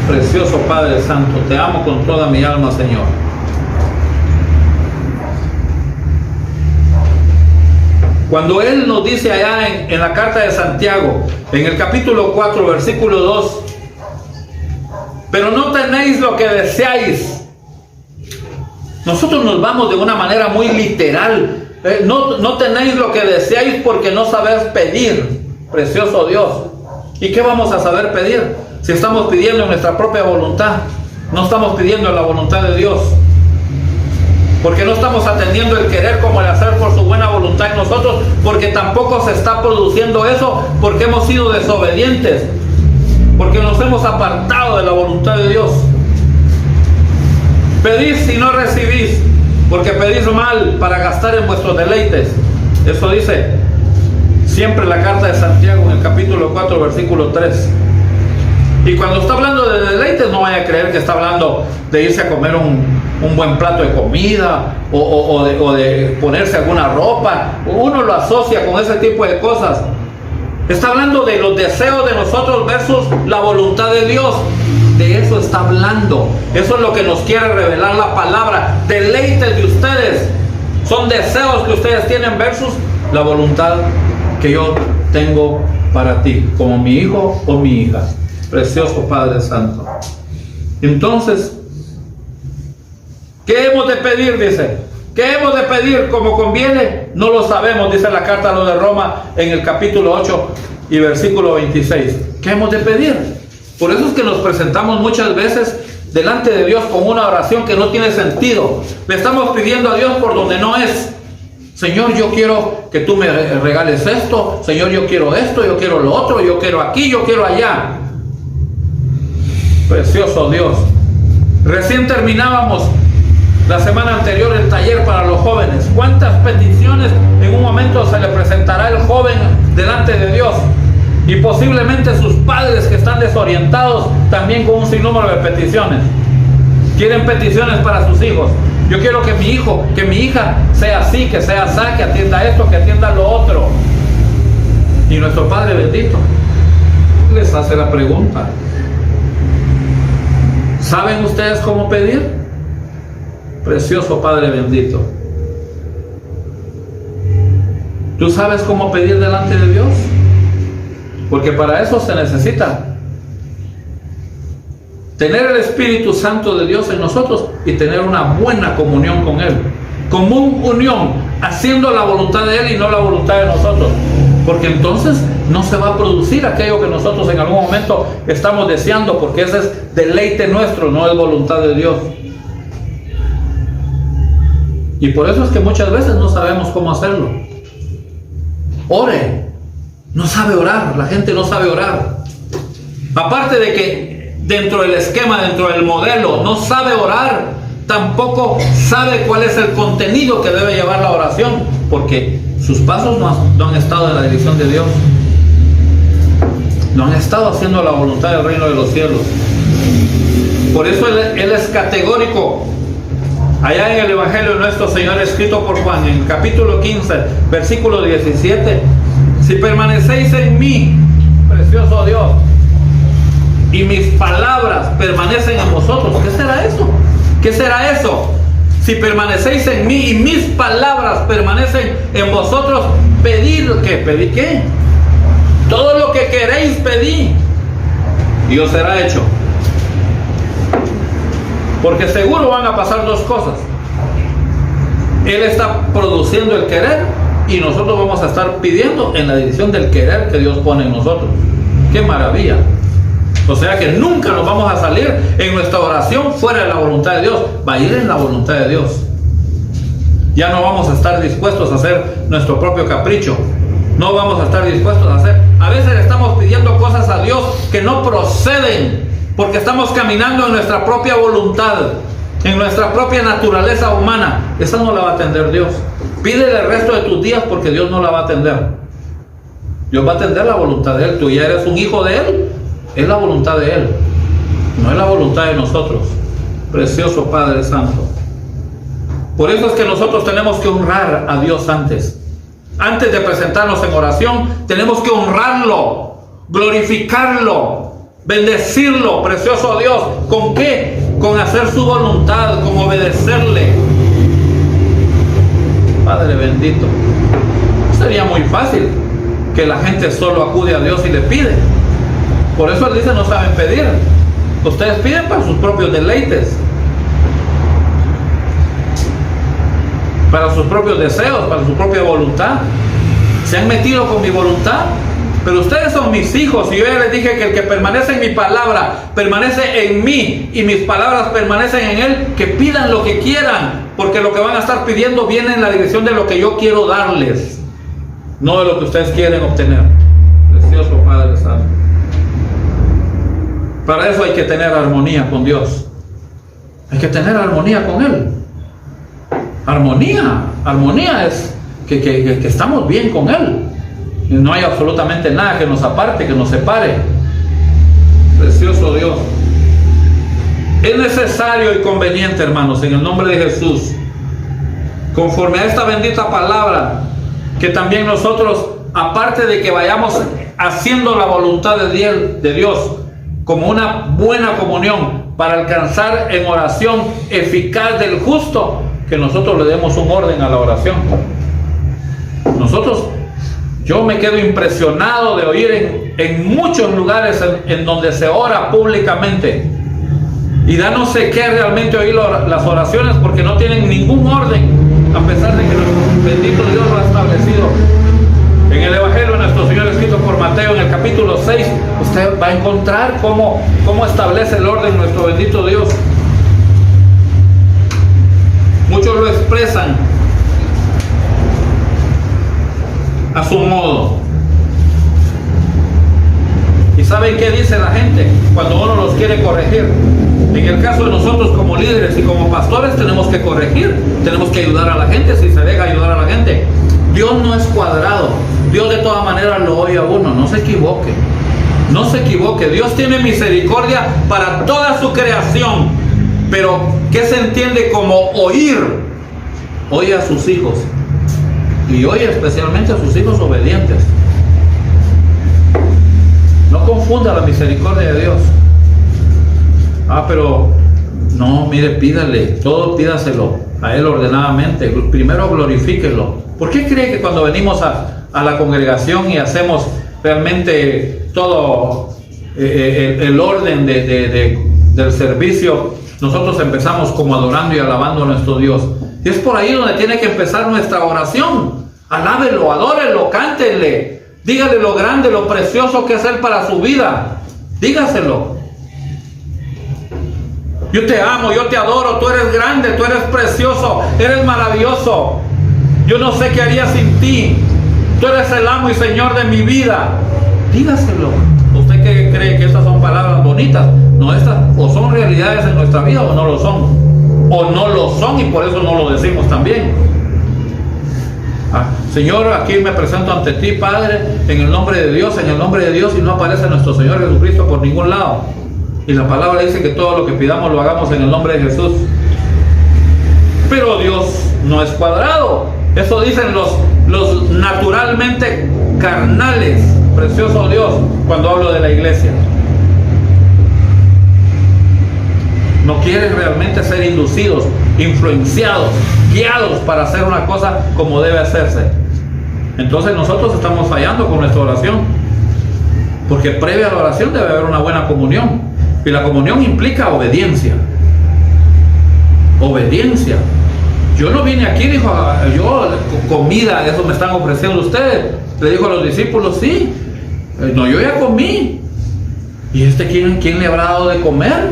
Precioso Padre Santo, te amo con toda mi alma, Señor. Cuando Él nos dice allá en la carta de Santiago, en el capítulo 4, versículo 2, pero no tenéis lo que deseáis. Nosotros nos vamos de una manera muy literal. No tenéis lo que deseáis porque no sabéis pedir, precioso Dios. ¿Y qué vamos a saber pedir? Si estamos pidiendo en nuestra propia voluntad, no estamos pidiendo en la voluntad de Dios. Porque no estamos atendiendo el querer como el hacer por su buena voluntad en nosotros, porque tampoco se está produciendo eso, porque hemos sido desobedientes, porque nos hemos apartado de la voluntad de Dios. Pedís y no recibís, porque pedís mal para gastar en vuestros deleites. Eso dice siempre la carta de Santiago en el capítulo 4, versículo 3. Y cuando está hablando de deleites, no vaya a creer que está hablando de irse a comer un buen plato de comida o de ponerse alguna ropa. Uno lo asocia con ese tipo de cosas. Está hablando de los deseos de nosotros versus la voluntad de Dios. De eso está hablando. Eso es lo que nos quiere revelar la palabra. Deleites de ustedes son deseos que ustedes tienen versus la voluntad que yo tengo para ti, como mi hijo o mi hija. Precioso Padre Santo. Entonces, ¿qué hemos de pedir? Dice. ¿Qué hemos de pedir como conviene? No lo sabemos, dice la carta a los de Roma en el capítulo 8 y versículo 26. ¿Qué hemos de pedir? Por eso es que nos presentamos muchas veces delante de Dios con una oración que no tiene sentido. Le estamos pidiendo a Dios por donde no es. Señor, yo quiero que tú me regales esto. Señor, yo quiero esto, yo quiero lo otro, yo quiero aquí, yo quiero allá. Precioso Dios. Recién terminábamos La semana anterior el taller para los jóvenes. ¿Cuántas peticiones en un momento se le presentará el joven delante de Dios? Y posiblemente sus padres que están desorientados también con un sinnúmero de peticiones. Quieren peticiones para sus hijos. Yo quiero que mi hijo, que mi hija sea así, que sea así, que atienda esto, que atienda lo otro. Y nuestro Padre bendito les hace la pregunta: ¿saben ustedes cómo pedir? Precioso Padre bendito, ¿tú sabes cómo pedir delante de Dios? Porque para eso se necesita tener el Espíritu Santo de Dios en nosotros y tener una buena comunión con Él. Común unión, haciendo la voluntad de Él y no la voluntad de nosotros. Porque entonces no se va a producir aquello que nosotros en algún momento estamos deseando, porque ese es deleite nuestro, no es voluntad de Dios. Y por eso es que muchas veces no sabemos cómo hacerlo. Ore. No sabe orar, la gente no sabe orar. Aparte de que dentro del esquema, dentro del modelo, no sabe orar, tampoco sabe cuál es el contenido que debe llevar la oración, porque sus pasos no han estado en la dirección de Dios. No han estado haciendo la voluntad del reino de los cielos. Por eso Él es categórico. Allá en el Evangelio de nuestro Señor, escrito por Juan, en el capítulo 15, versículo 17: si permanecéis en mí, precioso Dios, y mis palabras permanecen en vosotros. ¿Qué será eso? ¿Qué será eso? Si permanecéis en mí y mis palabras permanecen en vosotros, pedid. ¿Qué? ¿Pedid qué? Todo lo que queréis pedid, y os será hecho. Porque seguro van a pasar dos cosas. Él está produciendo el querer y nosotros vamos a estar pidiendo en la dirección del querer que Dios pone en nosotros. ¡Qué maravilla! O sea que nunca nos vamos a salir en nuestra oración fuera de la voluntad de Dios. Va a ir en la voluntad de Dios. Ya no vamos a estar dispuestos a hacer nuestro propio capricho. No vamos a estar dispuestos a hacer. A veces estamos pidiendo cosas a Dios que no proceden, porque estamos caminando en nuestra propia voluntad, en nuestra propia naturaleza humana. Esa no la va a atender Dios. Pídele el resto de tus días, porque Dios no la va a atender. Dios va a atender la voluntad de Él. Tú ya eres un hijo de Él. Es la voluntad de Él, no es la voluntad de nosotros. Precioso Padre Santo. Por eso es que nosotros tenemos que honrar a Dios antes. Antes de presentarnos en oración, tenemos que honrarlo, glorificarlo, bendecirlo, precioso Dios. ¿Con qué? Con hacer su voluntad, con obedecerle. Padre bendito. Sería muy fácil que la gente solo acude a Dios y le pide. Por eso Él dice: no saben pedir. Ustedes piden para sus propios deleites, para sus propios deseos, para su propia voluntad. Se han metido con mi voluntad. Pero ustedes son mis hijos, y yo ya les dije que el que permanece en mi palabra permanece en mí, y mis palabras permanecen en Él. Que pidan lo que quieran, porque lo que van a estar pidiendo viene en la dirección de lo que yo quiero darles, no de lo que ustedes quieren obtener. Precioso Padre Santo. Para eso hay que tener armonía con Dios. Hay que tener armonía con Él. Armonía es que estamos bien con Él. Y no hay absolutamente nada que nos aparte, que nos separe. Precioso Dios. Es necesario y conveniente, hermanos, en el nombre de Jesús, conforme a esta bendita palabra, que también nosotros, aparte de que vayamos haciendo la voluntad de Dios, como una buena comunión para alcanzar en oración eficaz del justo, que nosotros le demos un orden a la oración. Yo me quedo impresionado de oír en muchos lugares en donde se ora públicamente, y da no sé qué realmente oír las oraciones, porque no tienen ningún orden, a pesar de que nuestro bendito Dios lo ha establecido. En el Evangelio de nuestro Señor, escrito por Mateo, en el capítulo 6, usted va a encontrar cómo establece el orden nuestro bendito Dios. Muchos lo expresan a su modo. ¿Y saben qué dice la gente cuando uno los quiere corregir? En el caso de nosotros como líderes y como pastores tenemos que corregir, tenemos que ayudar a la gente si se deja ayudar a la gente. Dios no es cuadrado, Dios de todas maneras lo oye a uno, no se equivoque. No se equivoque, Dios tiene misericordia para toda su creación, pero ¿qué se entiende como oír? Oye a sus hijos, y oye especialmente a sus hijos obedientes. No confunda la misericordia de Dios. Pero no, mire, pídale, todo pídaselo a Él ordenadamente, primero glorifíquelo. ¿Por qué cree que cuando venimos a la congregación y hacemos realmente todo el orden del servicio, nosotros empezamos como adorando y alabando a nuestro Dios? Y es por ahí donde tiene que empezar nuestra oración. Alábelo, adórelo, cántele, dígale lo grande, lo precioso que es Él para su vida. Dígaselo. Yo te amo, yo te adoro, tú eres grande, tú eres precioso, eres maravilloso. Yo no sé qué haría sin ti. Tú eres el amo y Señor de mi vida. Dígaselo. ¿Usted qué cree que estas son palabras bonitas? No, estas o son realidades en nuestra vida o no lo son. O no lo son y por eso no lo decimos también. Señor, aquí me presento ante ti, Padre, en el nombre de Dios, y no aparece nuestro Señor Jesucristo por ningún lado. Y la palabra dice que todo lo que pidamos lo hagamos en el nombre de Jesús. Pero Dios no es cuadrado. Eso dicen los naturalmente carnales. Precioso Dios, cuando hablo de la iglesia. No quieren realmente ser inducidos, influenciados, guiados para hacer una cosa como debe hacerse. Entonces nosotros estamos fallando con nuestra oración. Porque previa a la oración debe haber una buena comunión. Y la comunión implica obediencia. Obediencia. Yo no vine aquí, dijo, yo comida, eso me están ofreciendo ustedes. Le dijo a los discípulos, sí. No, yo ya comí. ¿Y quién le habrá dado de comer?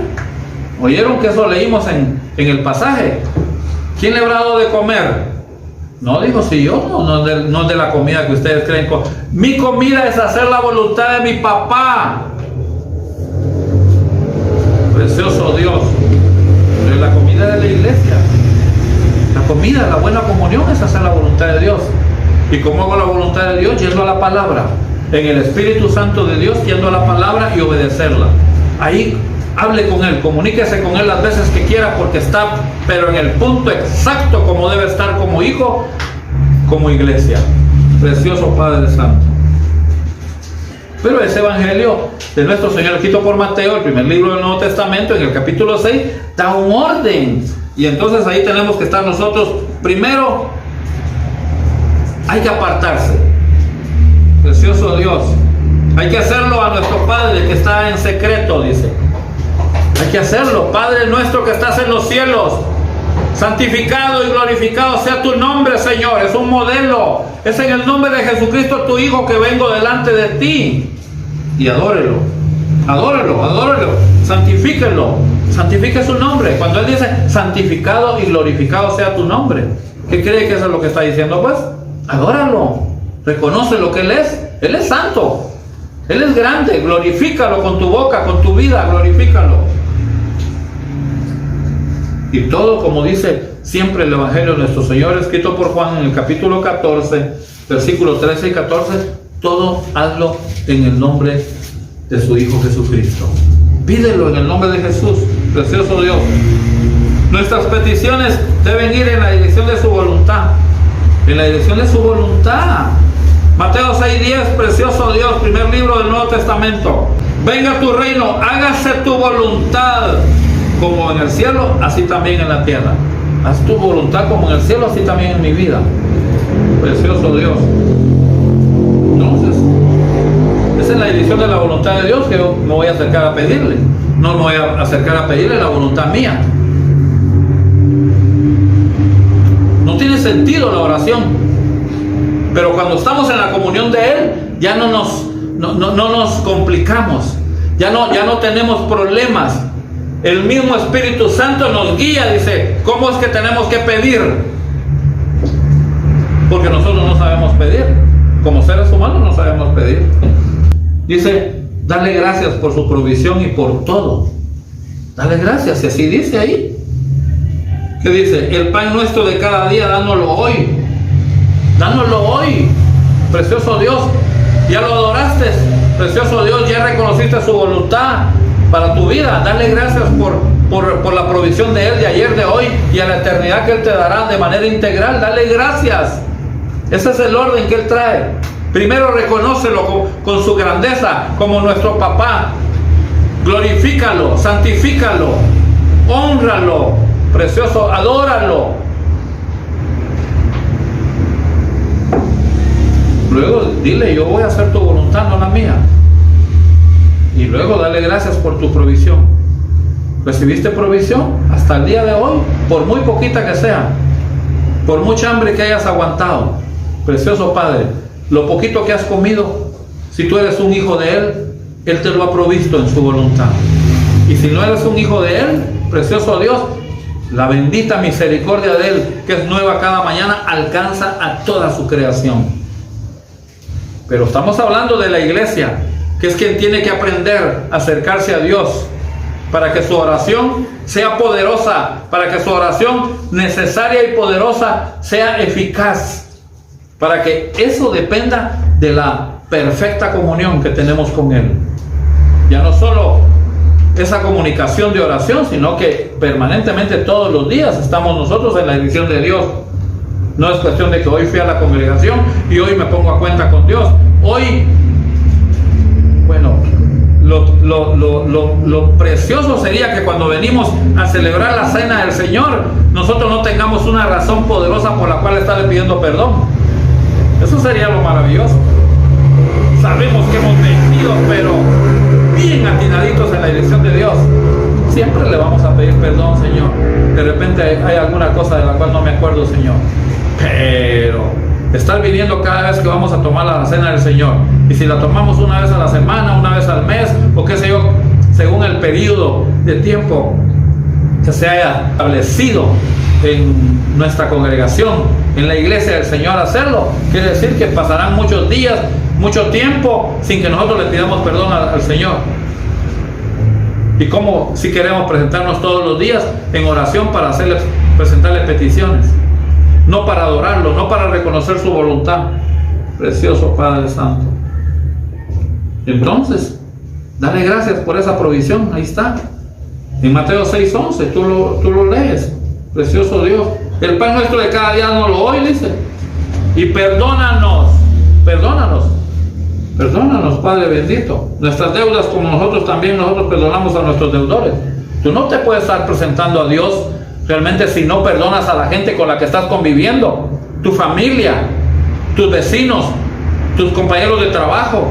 ¿Oyeron que eso leímos en el pasaje? ¿Quién le habrá dado de comer? No, dijo, si yo no es de la comida que ustedes creen. Mi comida es hacer la voluntad de mi papá. Precioso Dios. Pero la comida de la iglesia, la comida, la buena comunión es hacer la voluntad de Dios. ¿Y cómo hago la voluntad de Dios? Yendo a la palabra, en el Espíritu Santo de Dios, yendo a la palabra y obedecerla. Ahí hable con Él, comuníquese con Él las veces que quiera, porque está, pero en el punto exacto como debe estar como hijo, como iglesia. Precioso Padre Santo. Pero ese evangelio de nuestro Señor, escrito por Mateo, el primer libro del Nuevo Testamento, en el capítulo 6, da un orden. Y entonces ahí tenemos que estar nosotros. Primero, hay que apartarse. Precioso Dios. Hay que hacerlo a nuestro Padre que está en secreto, dice. Hay que hacerlo. Padre nuestro que estás en los cielos, santificado y glorificado sea tu nombre, Señor. Es un modelo. Es en el nombre de Jesucristo, tu Hijo, que vengo delante de ti. Y adórelo. Adórelo, adórelo. Santifíquelo. Santifique su nombre. Cuando Él dice santificado y glorificado sea tu nombre, ¿qué cree que eso es lo que está diciendo? Pues, adóralo. Reconoce lo que Él es. Él es santo. Él es grande. Glorifícalo con tu boca, con tu vida. Glorifícalo. Y todo, como dice siempre el Evangelio de nuestro Señor, escrito por Juan en el capítulo 14, versículos 13 y 14, todo hazlo en el nombre de su Hijo Jesucristo. Pídelo en el nombre de Jesús, precioso Dios. Nuestras peticiones deben ir en la dirección de su voluntad. En la dirección de su voluntad. Mateo 6:10, precioso Dios, primer libro del Nuevo Testamento. Venga tu reino, hágase tu voluntad, como en el cielo, así también en la tierra. Haz tu voluntad como en el cielo, así también en mi vida. Precioso Dios. Entonces, esa es la dirección de la voluntad de Dios que yo me voy a acercar a pedirle. No me voy a acercar a pedirle la voluntad mía. No tiene sentido la oración. Pero cuando estamos en la comunión de Él, ya no nos complicamos. Ya no tenemos problemas. El mismo Espíritu Santo nos guía, dice, ¿cómo es que tenemos que pedir? Porque nosotros no sabemos pedir. Como seres humanos no sabemos pedir. Dice, dale gracias por su provisión y por todo. Dale gracias, y así dice ahí. ¿Qué dice? El pan nuestro de cada día, dánoslo hoy. Dánoslo hoy. Precioso Dios, ya lo adoraste. Precioso Dios, ya reconociste su voluntad para tu vida. Dale gracias por la provisión de Él de ayer, de hoy y a la eternidad que Él te dará de manera integral. Dale gracias. Ese es el orden que Él trae. Primero reconócelo con su grandeza como nuestro papá. Glorifícalo, santifícalo, hónralo, precioso, adóralo. Luego dile, yo voy a hacer tu voluntad, no la mía. Y luego dale gracias por tu provisión. ¿Recibiste provisión hasta el día de hoy? Por muy poquita que sea, por mucha hambre que hayas aguantado. Precioso Padre, lo poquito que has comido, si tú eres un hijo de Él, Él te lo ha provisto en su voluntad. Y si no eres un hijo de Él, precioso Dios, la bendita misericordia de Él, que es nueva cada mañana, alcanza a toda su creación. Pero estamos hablando de la iglesia, que es quien tiene que aprender a acercarse a Dios para que su oración sea poderosa, para que su oración necesaria y poderosa sea eficaz, para que eso dependa de la perfecta comunión que tenemos con Él. Ya no solo esa comunicación de oración, sino que permanentemente todos los días estamos nosotros en la dirección de Dios. No es cuestión de que hoy fui a la congregación y hoy me pongo a cuenta con Dios. Hoy, bueno, lo precioso sería que cuando venimos a celebrar la cena del Señor, nosotros no tengamos una razón poderosa por la cual estarle pidiendo perdón. Eso sería lo maravilloso. Sabemos que hemos venido, pero bien atinaditos en la dirección de Dios. Siempre le vamos a pedir perdón, Señor. De repente hay alguna cosa de la cual no me acuerdo, Señor. Pero estar viniendo cada vez que vamos a tomar la cena del Señor, y si la tomamos una vez a la semana, una vez al mes, o qué sé yo, según el periodo de tiempo que se haya establecido en nuestra congregación, en la iglesia del Señor, hacerlo, quiere decir que pasarán muchos días, mucho tiempo sin que nosotros le pidamos perdón al Señor. Y como si queremos presentarnos todos los días en oración para presentarle peticiones, no para adorarlo, no para reconocer su voluntad. Precioso Padre Santo. Entonces, dale gracias por esa provisión. Ahí está, en Mateo 6:11, tú lo lees. Precioso Dios, el pan nuestro de cada día nos lo hoy, dice. Y perdónanos, Padre bendito, nuestras deudas, como nosotros perdonamos a nuestros deudores. Tú no te puedes estar presentando a Dios realmente si no perdonas a la gente con la que estás conviviendo, tu familia, tus vecinos, tus compañeros de trabajo,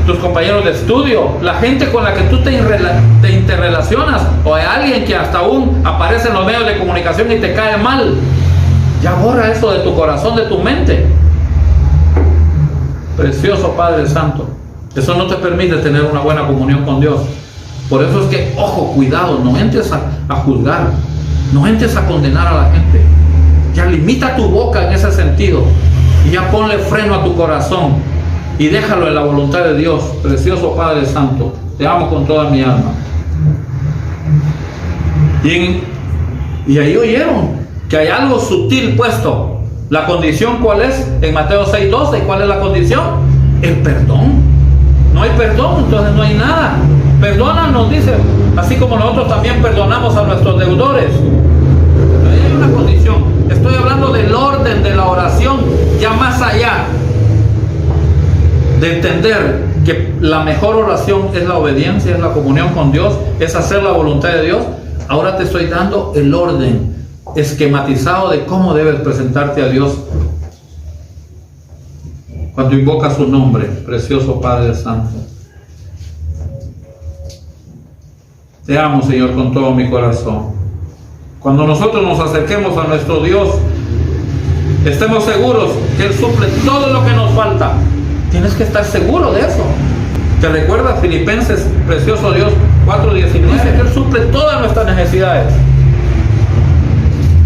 tus compañeros de estudio, la gente con la que tú te interrelacionas, o hay alguien que hasta aún aparece en los medios de comunicación y te cae mal. Ya borra eso de tu corazón, de tu mente. Precioso Padre Santo, eso no te permite tener una buena comunión con Dios. Por eso es que, ojo, cuidado, no entres a juzgar, no entres a condenar a la gente. Ya limita tu boca en ese sentido y ya ponle freno a tu corazón y déjalo en la voluntad de Dios. Precioso Padre Santo, te amo con toda mi alma. Y ahí oyeron que hay algo sutil puesto. ¿La condición cuál es? En Mateo 6:12, ¿cuál es la condición? El perdón. No hay perdón, entonces no hay nada. Perdónanos, dice, así como nosotros también perdonamos a nuestros deudores. Pero ahí hay una condición. Estoy hablando del orden de la oración, ya más allá de entender que la mejor oración es la obediencia, es la comunión con Dios, es hacer la voluntad de Dios. Ahora te estoy dando el orden esquematizado de cómo debes presentarte a Dios cuando invocas su nombre. Precioso Padre Santo, te amo, Señor, con todo mi corazón. Cuando nosotros nos acerquemos a nuestro Dios, estemos seguros que Él suple todo lo que nos falta. Tienes que estar seguro de eso. ¿Te recuerdas Filipenses, precioso Dios, 4:19? Dice que Él suple todas nuestras necesidades.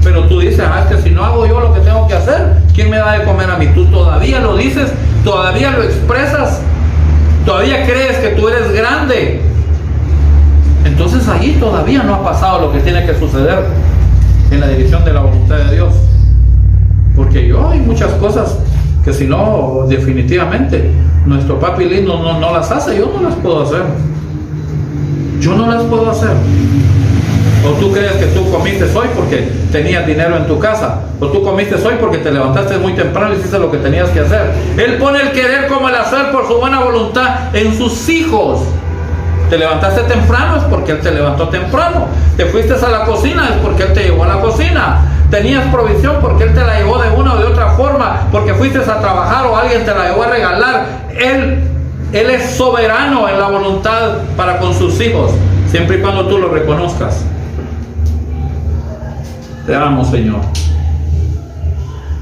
Pero tú dices, es que si no hago yo lo que tengo que hacer, ¿quién me da de comer a mí? Tú todavía lo dices, todavía lo expresas, todavía crees que tú eres grande. Entonces estás allí todavía, no ha pasado lo que tiene que suceder en la dirección de la voluntad de Dios. Porque yo hay muchas cosas que si no, definitivamente, nuestro papi lindo no las hace, yo no las puedo hacer. Yo no las puedo hacer. O tú crees que tú comiste hoy porque tenías dinero en tu casa, o tú comiste hoy porque te levantaste muy temprano y hiciste lo que tenías que hacer. Él pone el querer como el hacer por su buena voluntad en sus hijos. Te levantaste temprano es porque Él te levantó temprano. Te fuiste a la cocina es porque Él te llevó a la cocina. Tenías provisión porque Él te la llevó de una o de otra forma, porque fuiste a trabajar o alguien te la llevó a regalar. Él es soberano en la voluntad para con sus hijos, siempre y cuando tú lo reconozcas. Te amo, Señor.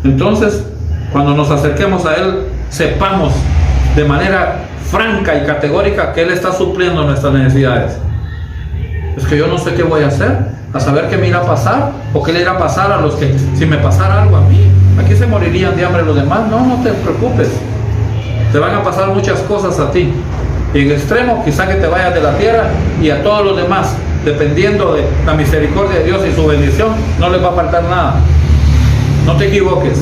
Entonces, cuando nos acerquemos a Él, sepamos de manera franca y categórica que Él está supliendo nuestras necesidades. Es que yo no sé qué voy a hacer, a saber qué me irá a pasar, o qué le irá a pasar a los que, si me pasara algo a mí, aquí se morirían de hambre los demás. No te preocupes, te van a pasar muchas cosas a ti. Y en extremo, quizá que te vayas de la tierra, y a todos los demás, dependiendo de la misericordia de Dios y su bendición, no les va a faltar nada. No te equivoques,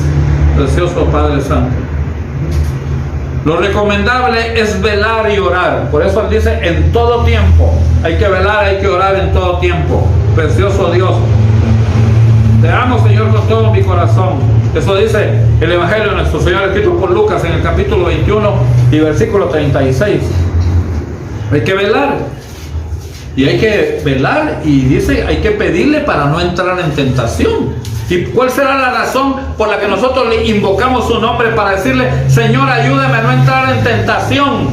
precioso Padre Santo. Lo recomendable es velar y orar. Por eso Él dice en todo tiempo. Hay que velar, hay que orar en todo tiempo. Precioso Dios. Te amo, Señor, con todo mi corazón. Eso dice el Evangelio de nuestro Señor escrito por Lucas en el capítulo 21 y versículo 36. Hay que velar. Y hay que velar, y dice, hay que pedirle para no entrar en tentación. ¿Y cuál será la razón por la que nosotros le invocamos su nombre para decirle, Señor, ayúdame a no entrar en tentación?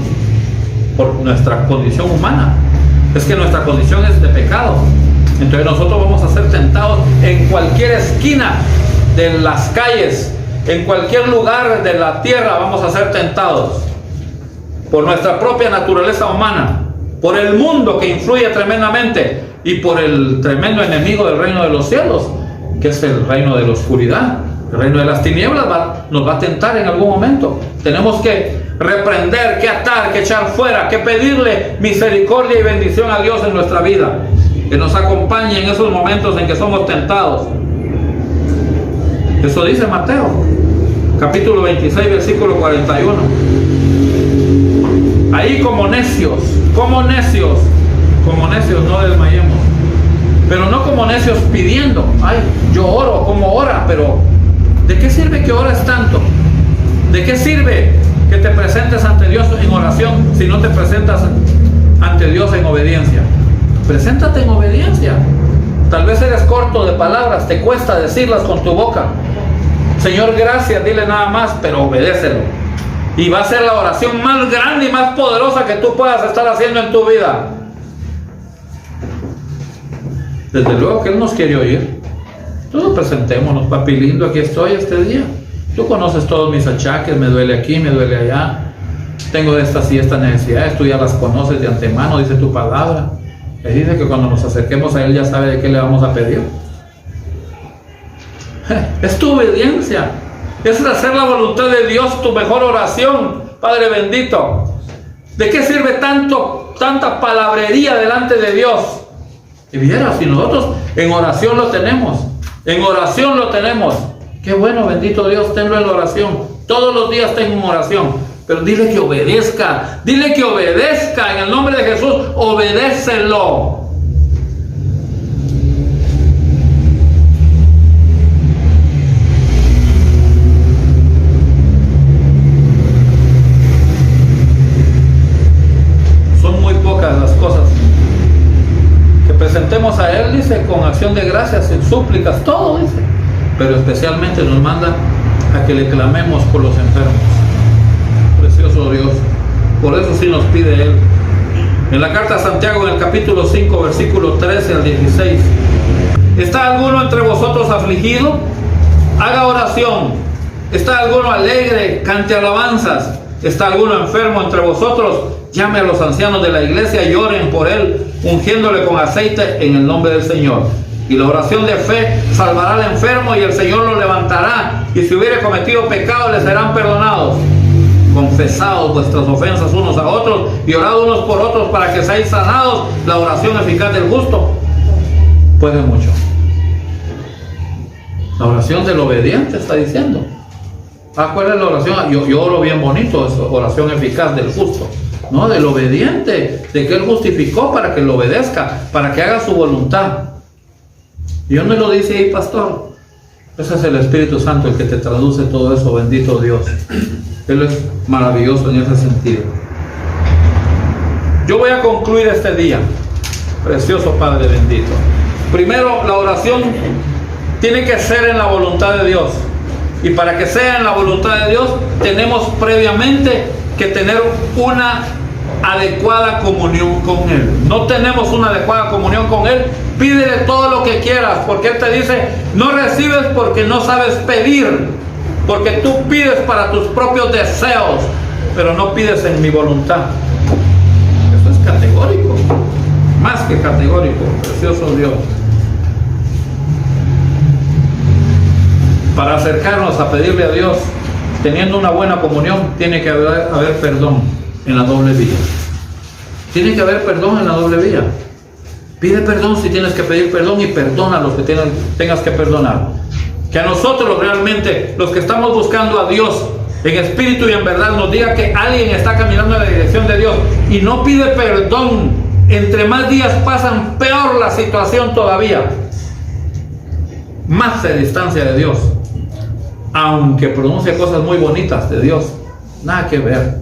Por nuestra condición humana. Es que nuestra condición es de pecado. Entonces nosotros vamos a ser tentados en cualquier esquina de las calles, en cualquier lugar de la tierra vamos a ser tentados. Por nuestra propia naturaleza humana, por el mundo que influye tremendamente y por el tremendo enemigo del reino de los cielos, que es el reino de la oscuridad, el reino de las tinieblas. Nos va a tentar en algún momento. Tenemos que reprender, que atar, que echar fuera, que pedirle misericordia y bendición a Dios en nuestra vida, que nos acompañe en esos momentos en que somos tentados. Eso dice Mateo, capítulo 26, versículo 41. Ahí como necios no desmayemos. Pero no como necios pidiendo, ay, yo oro, como ora, pero ¿de qué sirve que ores tanto? ¿De qué sirve que te presentes ante Dios en oración si no te presentas ante Dios en obediencia? Preséntate en obediencia. Tal vez eres corto de palabras, te cuesta decirlas con tu boca. Señor, gracias, dile nada más, pero obedécelo. Y va a ser la oración más grande y más poderosa que tú puedas estar haciendo en tu vida. Desde luego que Él nos quiere oír. Todos presentémonos, papi lindo, aquí estoy este día. Tú conoces todos mis achaques, me duele aquí, me duele allá. Tengo estas y estas necesidades, tú ya las conoces de antemano, dice tu palabra. Él dice que cuando nos acerquemos a Él ya sabe de qué le vamos a pedir. Es tu obediencia. Es hacer la voluntad de Dios tu mejor oración, Padre bendito. ¿De qué sirve tanta palabrería delante de Dios? Y vieras, si nosotros en oración lo tenemos, qué bueno, bendito Dios, tenlo en la oración. Todos los días tengo una oración, pero dile que obedezca, en el nombre de Jesús, obedécelo. Son muy pocas las cosas que presentemos a Él, dice, con acción de gracias, en súplicas, todo, dice. Pero especialmente nos manda a que le clamemos por los enfermos. Precioso Dios. Por eso sí nos pide Él. En la carta a Santiago, en el capítulo 5, versículo 13 al 16. ¿Está alguno entre vosotros afligido? Haga oración. ¿Está alguno alegre? Cante alabanzas. ¿Está alguno enfermo entre vosotros? Llame a los ancianos de la iglesia y oren por él, ungiéndole con aceite en el nombre del Señor. Y la oración de fe salvará al enfermo y el Señor lo levantará. Y si hubiere cometido pecado, le serán perdonados. confesaos vuestras ofensas unos a otros y orad unos por otros para que seáis sanados. La oración eficaz del justo puede mucho. La oración del obediente está diciendo. ¿Cuál es la oración? Yo oro bien bonito, es oración eficaz del justo. No, del obediente, de que Él justificó para que lo obedezca, para que haga su voluntad. ¿Y dónde lo dice ahí, pastor? Ese es el Espíritu Santo el que te traduce todo eso, bendito Dios. Él es maravilloso en ese sentido. Yo voy a concluir este día, precioso Padre bendito. Primero, la oración tiene que ser en la voluntad de Dios. Y para que sea en la voluntad de Dios, tenemos previamente que tener una adecuada comunión con Él. No tenemos una adecuada comunión con Él, pídele todo lo que quieras, porque Él te dice, no recibes porque no sabes pedir, porque tú pides para tus propios deseos, pero no pides en mi voluntad. Eso es categórico, más que categórico, precioso Dios. Para acercarnos a pedirle a Dios, teniendo una buena comunión, tiene que haber perdón en la doble vía. Tiene que haber perdón en la doble vía. Pide perdón si tienes que pedir perdón y perdona a los que tengas que perdonar. Que a nosotros realmente, los que estamos buscando a Dios en espíritu y en verdad, nos diga que alguien está caminando en la dirección de Dios y no pide perdón. Entre más días pasan, peor la situación todavía. Más se distancia de Dios. Aunque pronuncie cosas muy bonitas de Dios, nada que ver.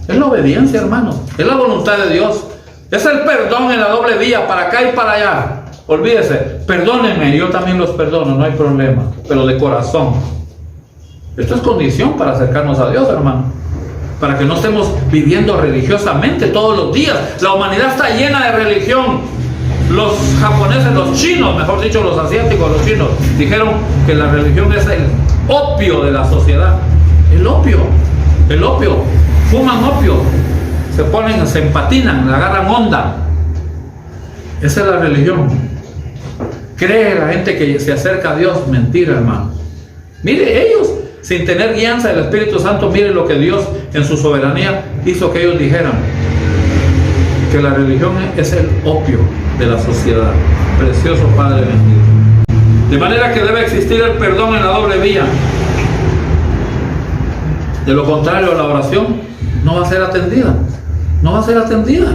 Es la obediencia, hermano. Es la voluntad de Dios. Es el perdón en la doble vía, para acá y para allá. Olvídese, perdónenme, yo también los perdono, no hay problema, pero de corazón. Esto es condición para acercarnos a Dios, hermano. Para que no estemos viviendo religiosamente todos los días. La humanidad está llena de religión. Los japoneses, los chinos, mejor dicho, los asiáticos, los chinos, dijeron que la religión es el opio de la sociedad. El opio. Fuman opio. Se empatinan, agarran onda. Esa es la religión. Cree la gente que se acerca a Dios. Mentira, hermano. Mire, ellos, sin tener guianza del Espíritu Santo, mire lo que Dios en su soberanía hizo que ellos dijeran. Que la religión es el opio de la sociedad. Precioso Padre bendito. De manera que debe existir el perdón en la doble vía. De lo contrario, la oración no va a ser atendida. No va a ser atendida.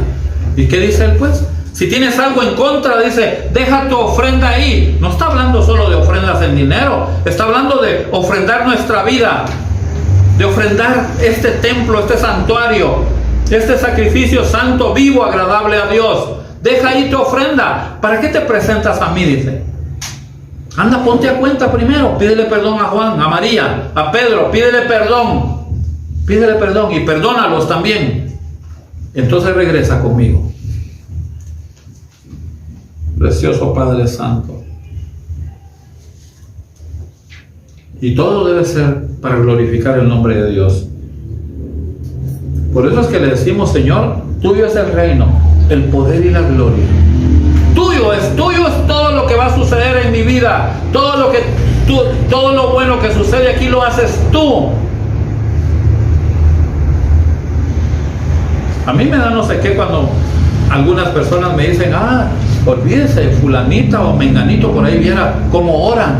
¿Y qué dice él pues? Si tienes algo en contra, dice, deja tu ofrenda ahí. No está hablando solo de ofrendas en dinero. Está hablando de ofrendar nuestra vida. De ofrendar este templo, este santuario, este sacrificio santo, vivo, agradable a Dios. Deja ahí tu ofrenda. ¿Para qué te presentas a mí? Dice. Anda, ponte a cuenta primero. Pídele perdón a Juan, a María, a Pedro. Pídele perdón. Pídele perdón y perdónalos también. Entonces regresa conmigo. Precioso Padre Santo. Y todo debe ser para glorificar el nombre de Dios. Por eso es que le decimos, Señor, tuyo es el reino, el poder y la gloria. Tuyo es todo lo que va a suceder en mi vida. Todo lo bueno que sucede aquí lo haces tú. A mí me da no sé qué cuando algunas personas me dicen, olvídese, fulanita o menganito por ahí, viera cómo oran.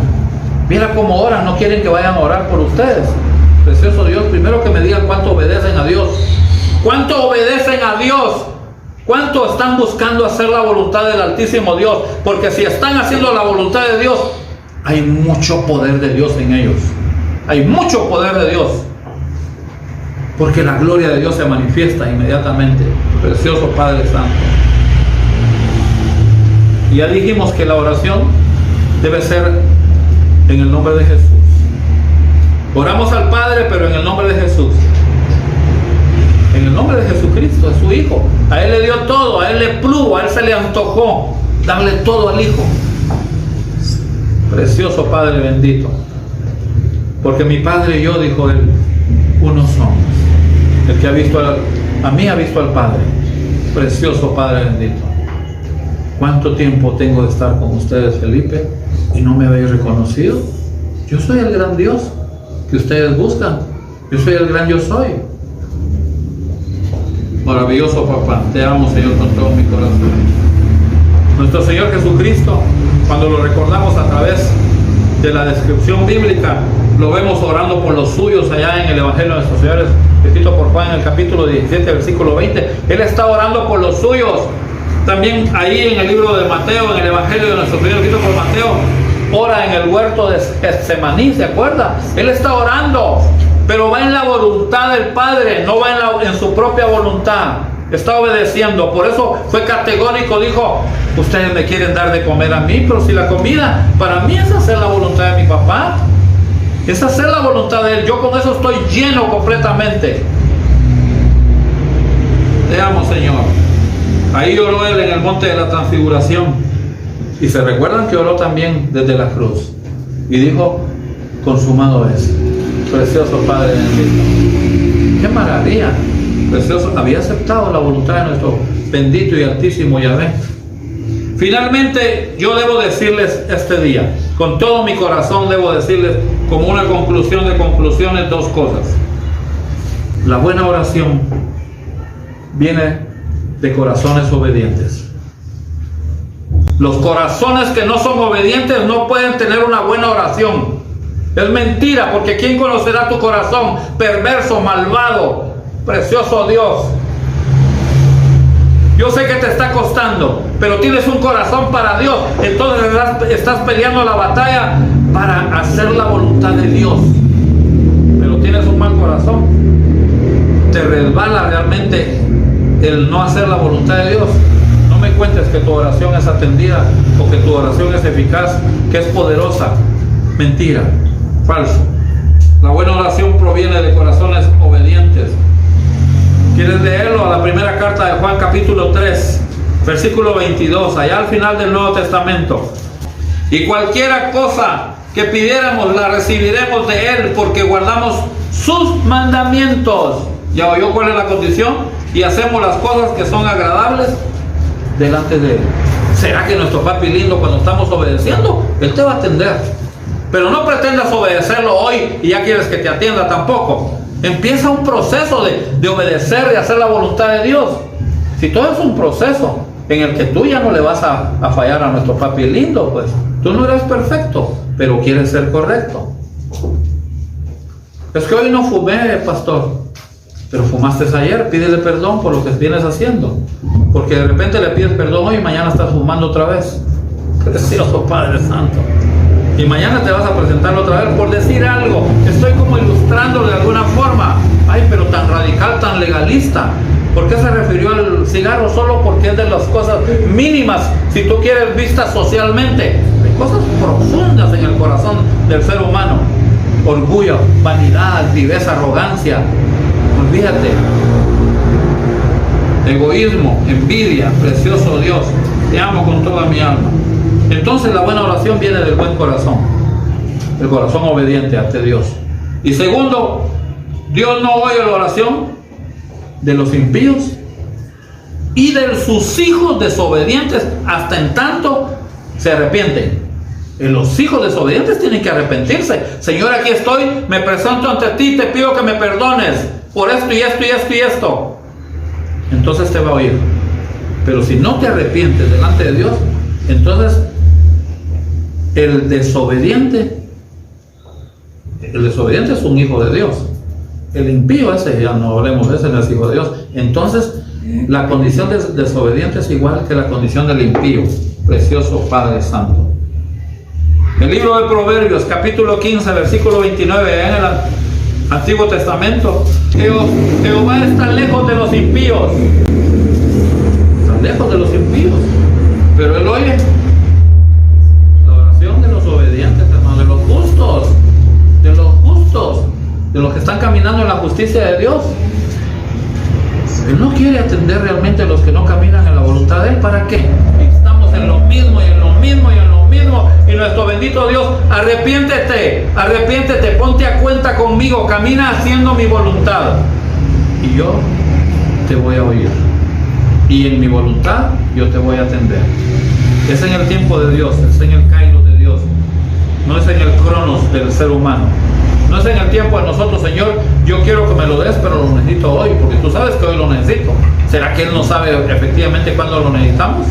Viera cómo oran, no quieren que vayan a orar por ustedes. Precioso Dios, primero que me digan cuánto obedecen a Dios. ¿Cuánto obedecen a Dios? ¿Cuánto están buscando hacer la voluntad del Altísimo Dios? Porque si están haciendo la voluntad de Dios, hay mucho poder de Dios en ellos. Hay mucho poder de Dios. Porque la gloria de Dios se manifiesta inmediatamente. Precioso Padre Santo. Y ya dijimos que la oración debe ser en el nombre de Jesús. Oramos al Padre, pero en el nombre de Jesús. En el nombre de Jesucristo, es su Hijo. A Él le dio todo, a Él le plugo, a Él se le antojó darle todo al Hijo. Precioso Padre bendito. Porque mi Padre y yo, dijo Él, uno somos. El que ha visto a mí ha visto al Padre. Precioso Padre bendito. ¿Cuánto tiempo tengo de estar con ustedes, Felipe? ¿Y no me habéis reconocido? Yo soy el gran Dios que ustedes buscan. Yo soy el gran yo soy. Maravilloso papá, te amo, Señor, con todo mi corazón. Nuestro Señor Jesucristo, cuando lo recordamos a través de la descripción bíblica, lo vemos orando por los suyos allá en el Evangelio de nuestro Señor, escrito por Juan en el capítulo 17, versículo 20. Él está orando por los suyos. También ahí en el libro de Mateo, en el Evangelio de nuestro Señor, escrito por Mateo, ora en el huerto de Getsemaní, ¿se acuerda? Él está orando, pero va en la voluntad del Padre, no va en su propia voluntad. Está obedeciendo. Por eso fue categórico, dijo: ustedes me quieren dar de comer a mí, pero si la comida para mí es hacer la voluntad de mi papá, es hacer la voluntad de Él. Yo con eso estoy lleno completamente. Te amo, Señor. Ahí oró Él en el monte de la transfiguración. Y se recuerdan que oró también desde la cruz. Y dijo: consumado es. Precioso Padre bendito. ¡Qué maravilla! Precioso. Había aceptado la voluntad de nuestro bendito y altísimo Yahvé. Finalmente, yo debo decirles este día, con todo mi corazón debo decirles, como una conclusión de conclusiones, dos cosas. La buena oración viene de corazones obedientes. Los corazones que no son obedientes no pueden tener una buena oración. Es mentira, porque ¿quién conocerá tu corazón perverso, malvado? Precioso Dios. Yo sé que te está costando, pero tienes un corazón para Dios. Entonces estás peleando la batalla para hacer la voluntad de Dios. Pero tienes un mal corazón. Te resbala realmente el no hacer la voluntad de Dios. No me cuentes que tu oración es atendida o que tu oración es eficaz, que es poderosa. Mentira, falso. La buena oración proviene de corazones obedientes. ¿Quieres leerlo? A la primera carta de Juan, capítulo 3, versículo 22, allá al final del Nuevo Testamento. Y cualquiera cosa que pidiéramos la recibiremos de Él, porque guardamos sus mandamientos. ¿Ya oyó cuál es la condición? Y hacemos las cosas que son agradables delante de Él. ¿Será que nuestro papi lindo, cuando estamos obedeciendo, Él te va a atender? Pero no pretendas obedecerlo hoy y ya quieres que te atienda tampoco. Empieza un proceso de obedecer, de hacer la voluntad de Dios. Si todo es un proceso en el que tú ya no le vas a fallar a nuestro papi lindo, pues tú no eres perfecto, pero quieres ser correcto. Es que hoy no fumé, pastor, pero fumaste ayer. Pídele perdón por lo que vienes haciendo, porque de repente le pides perdón hoy y mañana estás fumando otra vez. Precioso Padre Santo. Y mañana te vas a presentar otra vez por decir algo. Estoy como ilustrándolo de alguna forma. Ay, pero tan radical, tan legalista. ¿Por qué se refirió al cigarro? Solo porque es de las cosas mínimas, si tú quieres, vistas socialmente. Hay cosas profundas en el corazón del ser humano. Orgullo, vanidad, altivez, arrogancia. Olvídate. Egoísmo, envidia. Precioso Dios, te amo con toda mi alma. Entonces la buena oración viene del buen corazón, el corazón obediente ante Dios. Y segundo, Dios no oye la oración de los impíos y de sus hijos desobedientes hasta en tanto se arrepienten. Los hijos desobedientes tienen que arrepentirse. Señor, aquí estoy, me presento ante ti, te pido que me perdones por esto y esto y esto y esto. Entonces te va a oír. Pero si no te arrepientes delante de Dios, entonces el desobediente es un hijo de Dios. El impío, ese ya no hablemos de ese, no es hijo de Dios. Entonces la condición de desobediente es igual que la condición del impío. Precioso Padre Santo. El libro de Proverbios, capítulo 15, versículo 29, en el Antiguo Testamento. Jehová está lejos de los impíos. Está lejos de los impíos, pero Él oye la oración de los obedientes, hermano, de los justos, de los que están caminando en la justicia de Dios. Él no quiere atender realmente a los que no caminan en la voluntad de Él. ¿Para qué? Estamos en lo mismo y en lo mismo y en lo mismo. Y nuestro bendito Dios, arrepiéntete, ponte a cuenta conmigo, camina haciendo mi voluntad. Y yo te voy a oír. Y en mi voluntad yo te voy a atender. Es en el tiempo de Dios, es en el kairos de Dios. No es en el cronos del ser humano. No es en el tiempo de nosotros, Señor, yo quiero que me lo des, pero lo necesito hoy, porque tú sabes que hoy lo necesito. ¿Será que Él no sabe efectivamente cuándo lo necesitamos?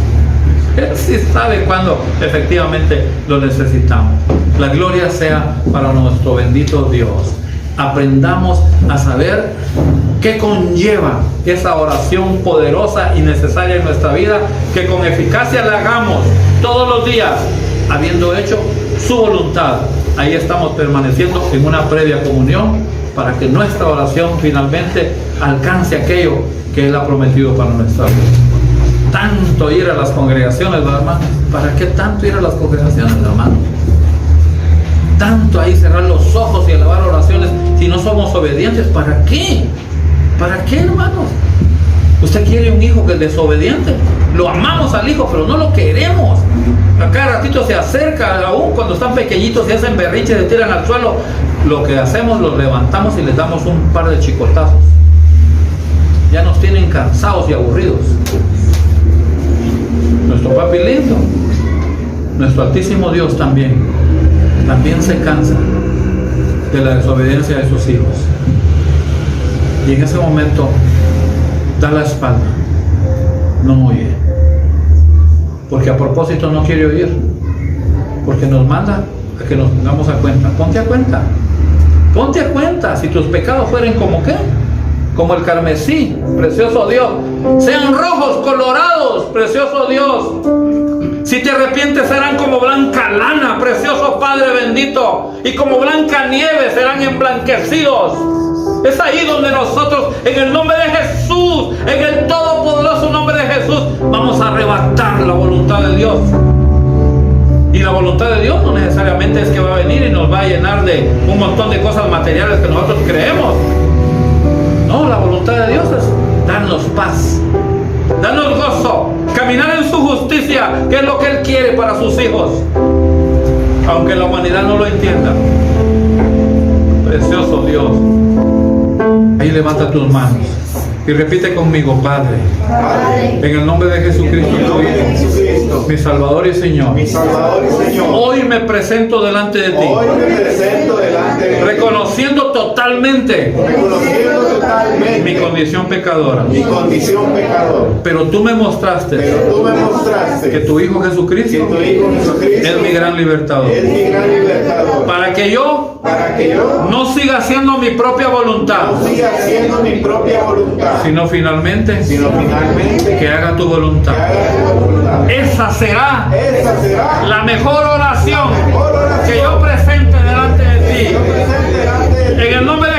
Él sí sabe cuándo efectivamente lo necesitamos. La gloria sea para nuestro bendito Dios. Aprendamos a saber qué conlleva esa oración poderosa y necesaria en nuestra vida, que con eficacia la hagamos todos los días, habiendo hecho su voluntad. Ahí estamos permaneciendo en una previa comunión para que nuestra oración finalmente alcance aquello que Él ha prometido para nuestra vida. Tanto ir a las congregaciones, hermano. ¿Para qué tanto ir a las congregaciones, hermano? Tanto ahí cerrar los ojos y elevar oraciones si no somos obedientes. ¿Para qué? ¿Para qué, hermanos? ¿Usted quiere un hijo que es desobediente? Lo amamos al hijo, pero no lo queremos. A cada ratito se acerca, aún cuando están pequeñitos y hacen berrinche, se tiran al suelo. Lo que hacemos, los levantamos y les damos un par de chicotazos. Ya nos tienen cansados y aburridos. Nuestro papi lindo, nuestro altísimo Dios también se cansa de la desobediencia de sus hijos. Y en ese momento da la espalda, no oye, porque a propósito no quiere oír, porque nos manda a que nos pongamos a cuenta. Ponte a cuenta, ponte a cuenta. Si tus pecados fueren como ¿qué? Como el carmesí, precioso Dios, sean rojos, colorados, precioso Dios. Si te arrepientes serán como blanca lana, precioso Padre bendito, y como blanca nieve serán emblanquecidos. Es ahí donde nosotros, en el nombre de Jesús, en el todopoderoso nombre de Jesús, vamos a arrebatar la voluntad de Dios. Y la voluntad de Dios no necesariamente es que va a venir y nos va a llenar de un montón de cosas materiales que nosotros creemos. No, la voluntad de Dios es darnos paz, darnos gozo, caminar en su justicia, que es lo que Él quiere para sus hijos, aunque la humanidad no lo entienda. Precioso Dios. Ahí levanta tus manos y repite conmigo: Padre, en el nombre de Jesucristo, mi Salvador y Señor, hoy me presento delante de ti, reconociendo totalmente mi condición pecadora. Pero tú me mostraste que tu Hijo Jesucristo es mi gran libertador, para que yo no siga haciendo mi propia voluntad, sino finalmente que haga tu voluntad. Esa será la mejor oración que yo presente delante de ti. En el nombre de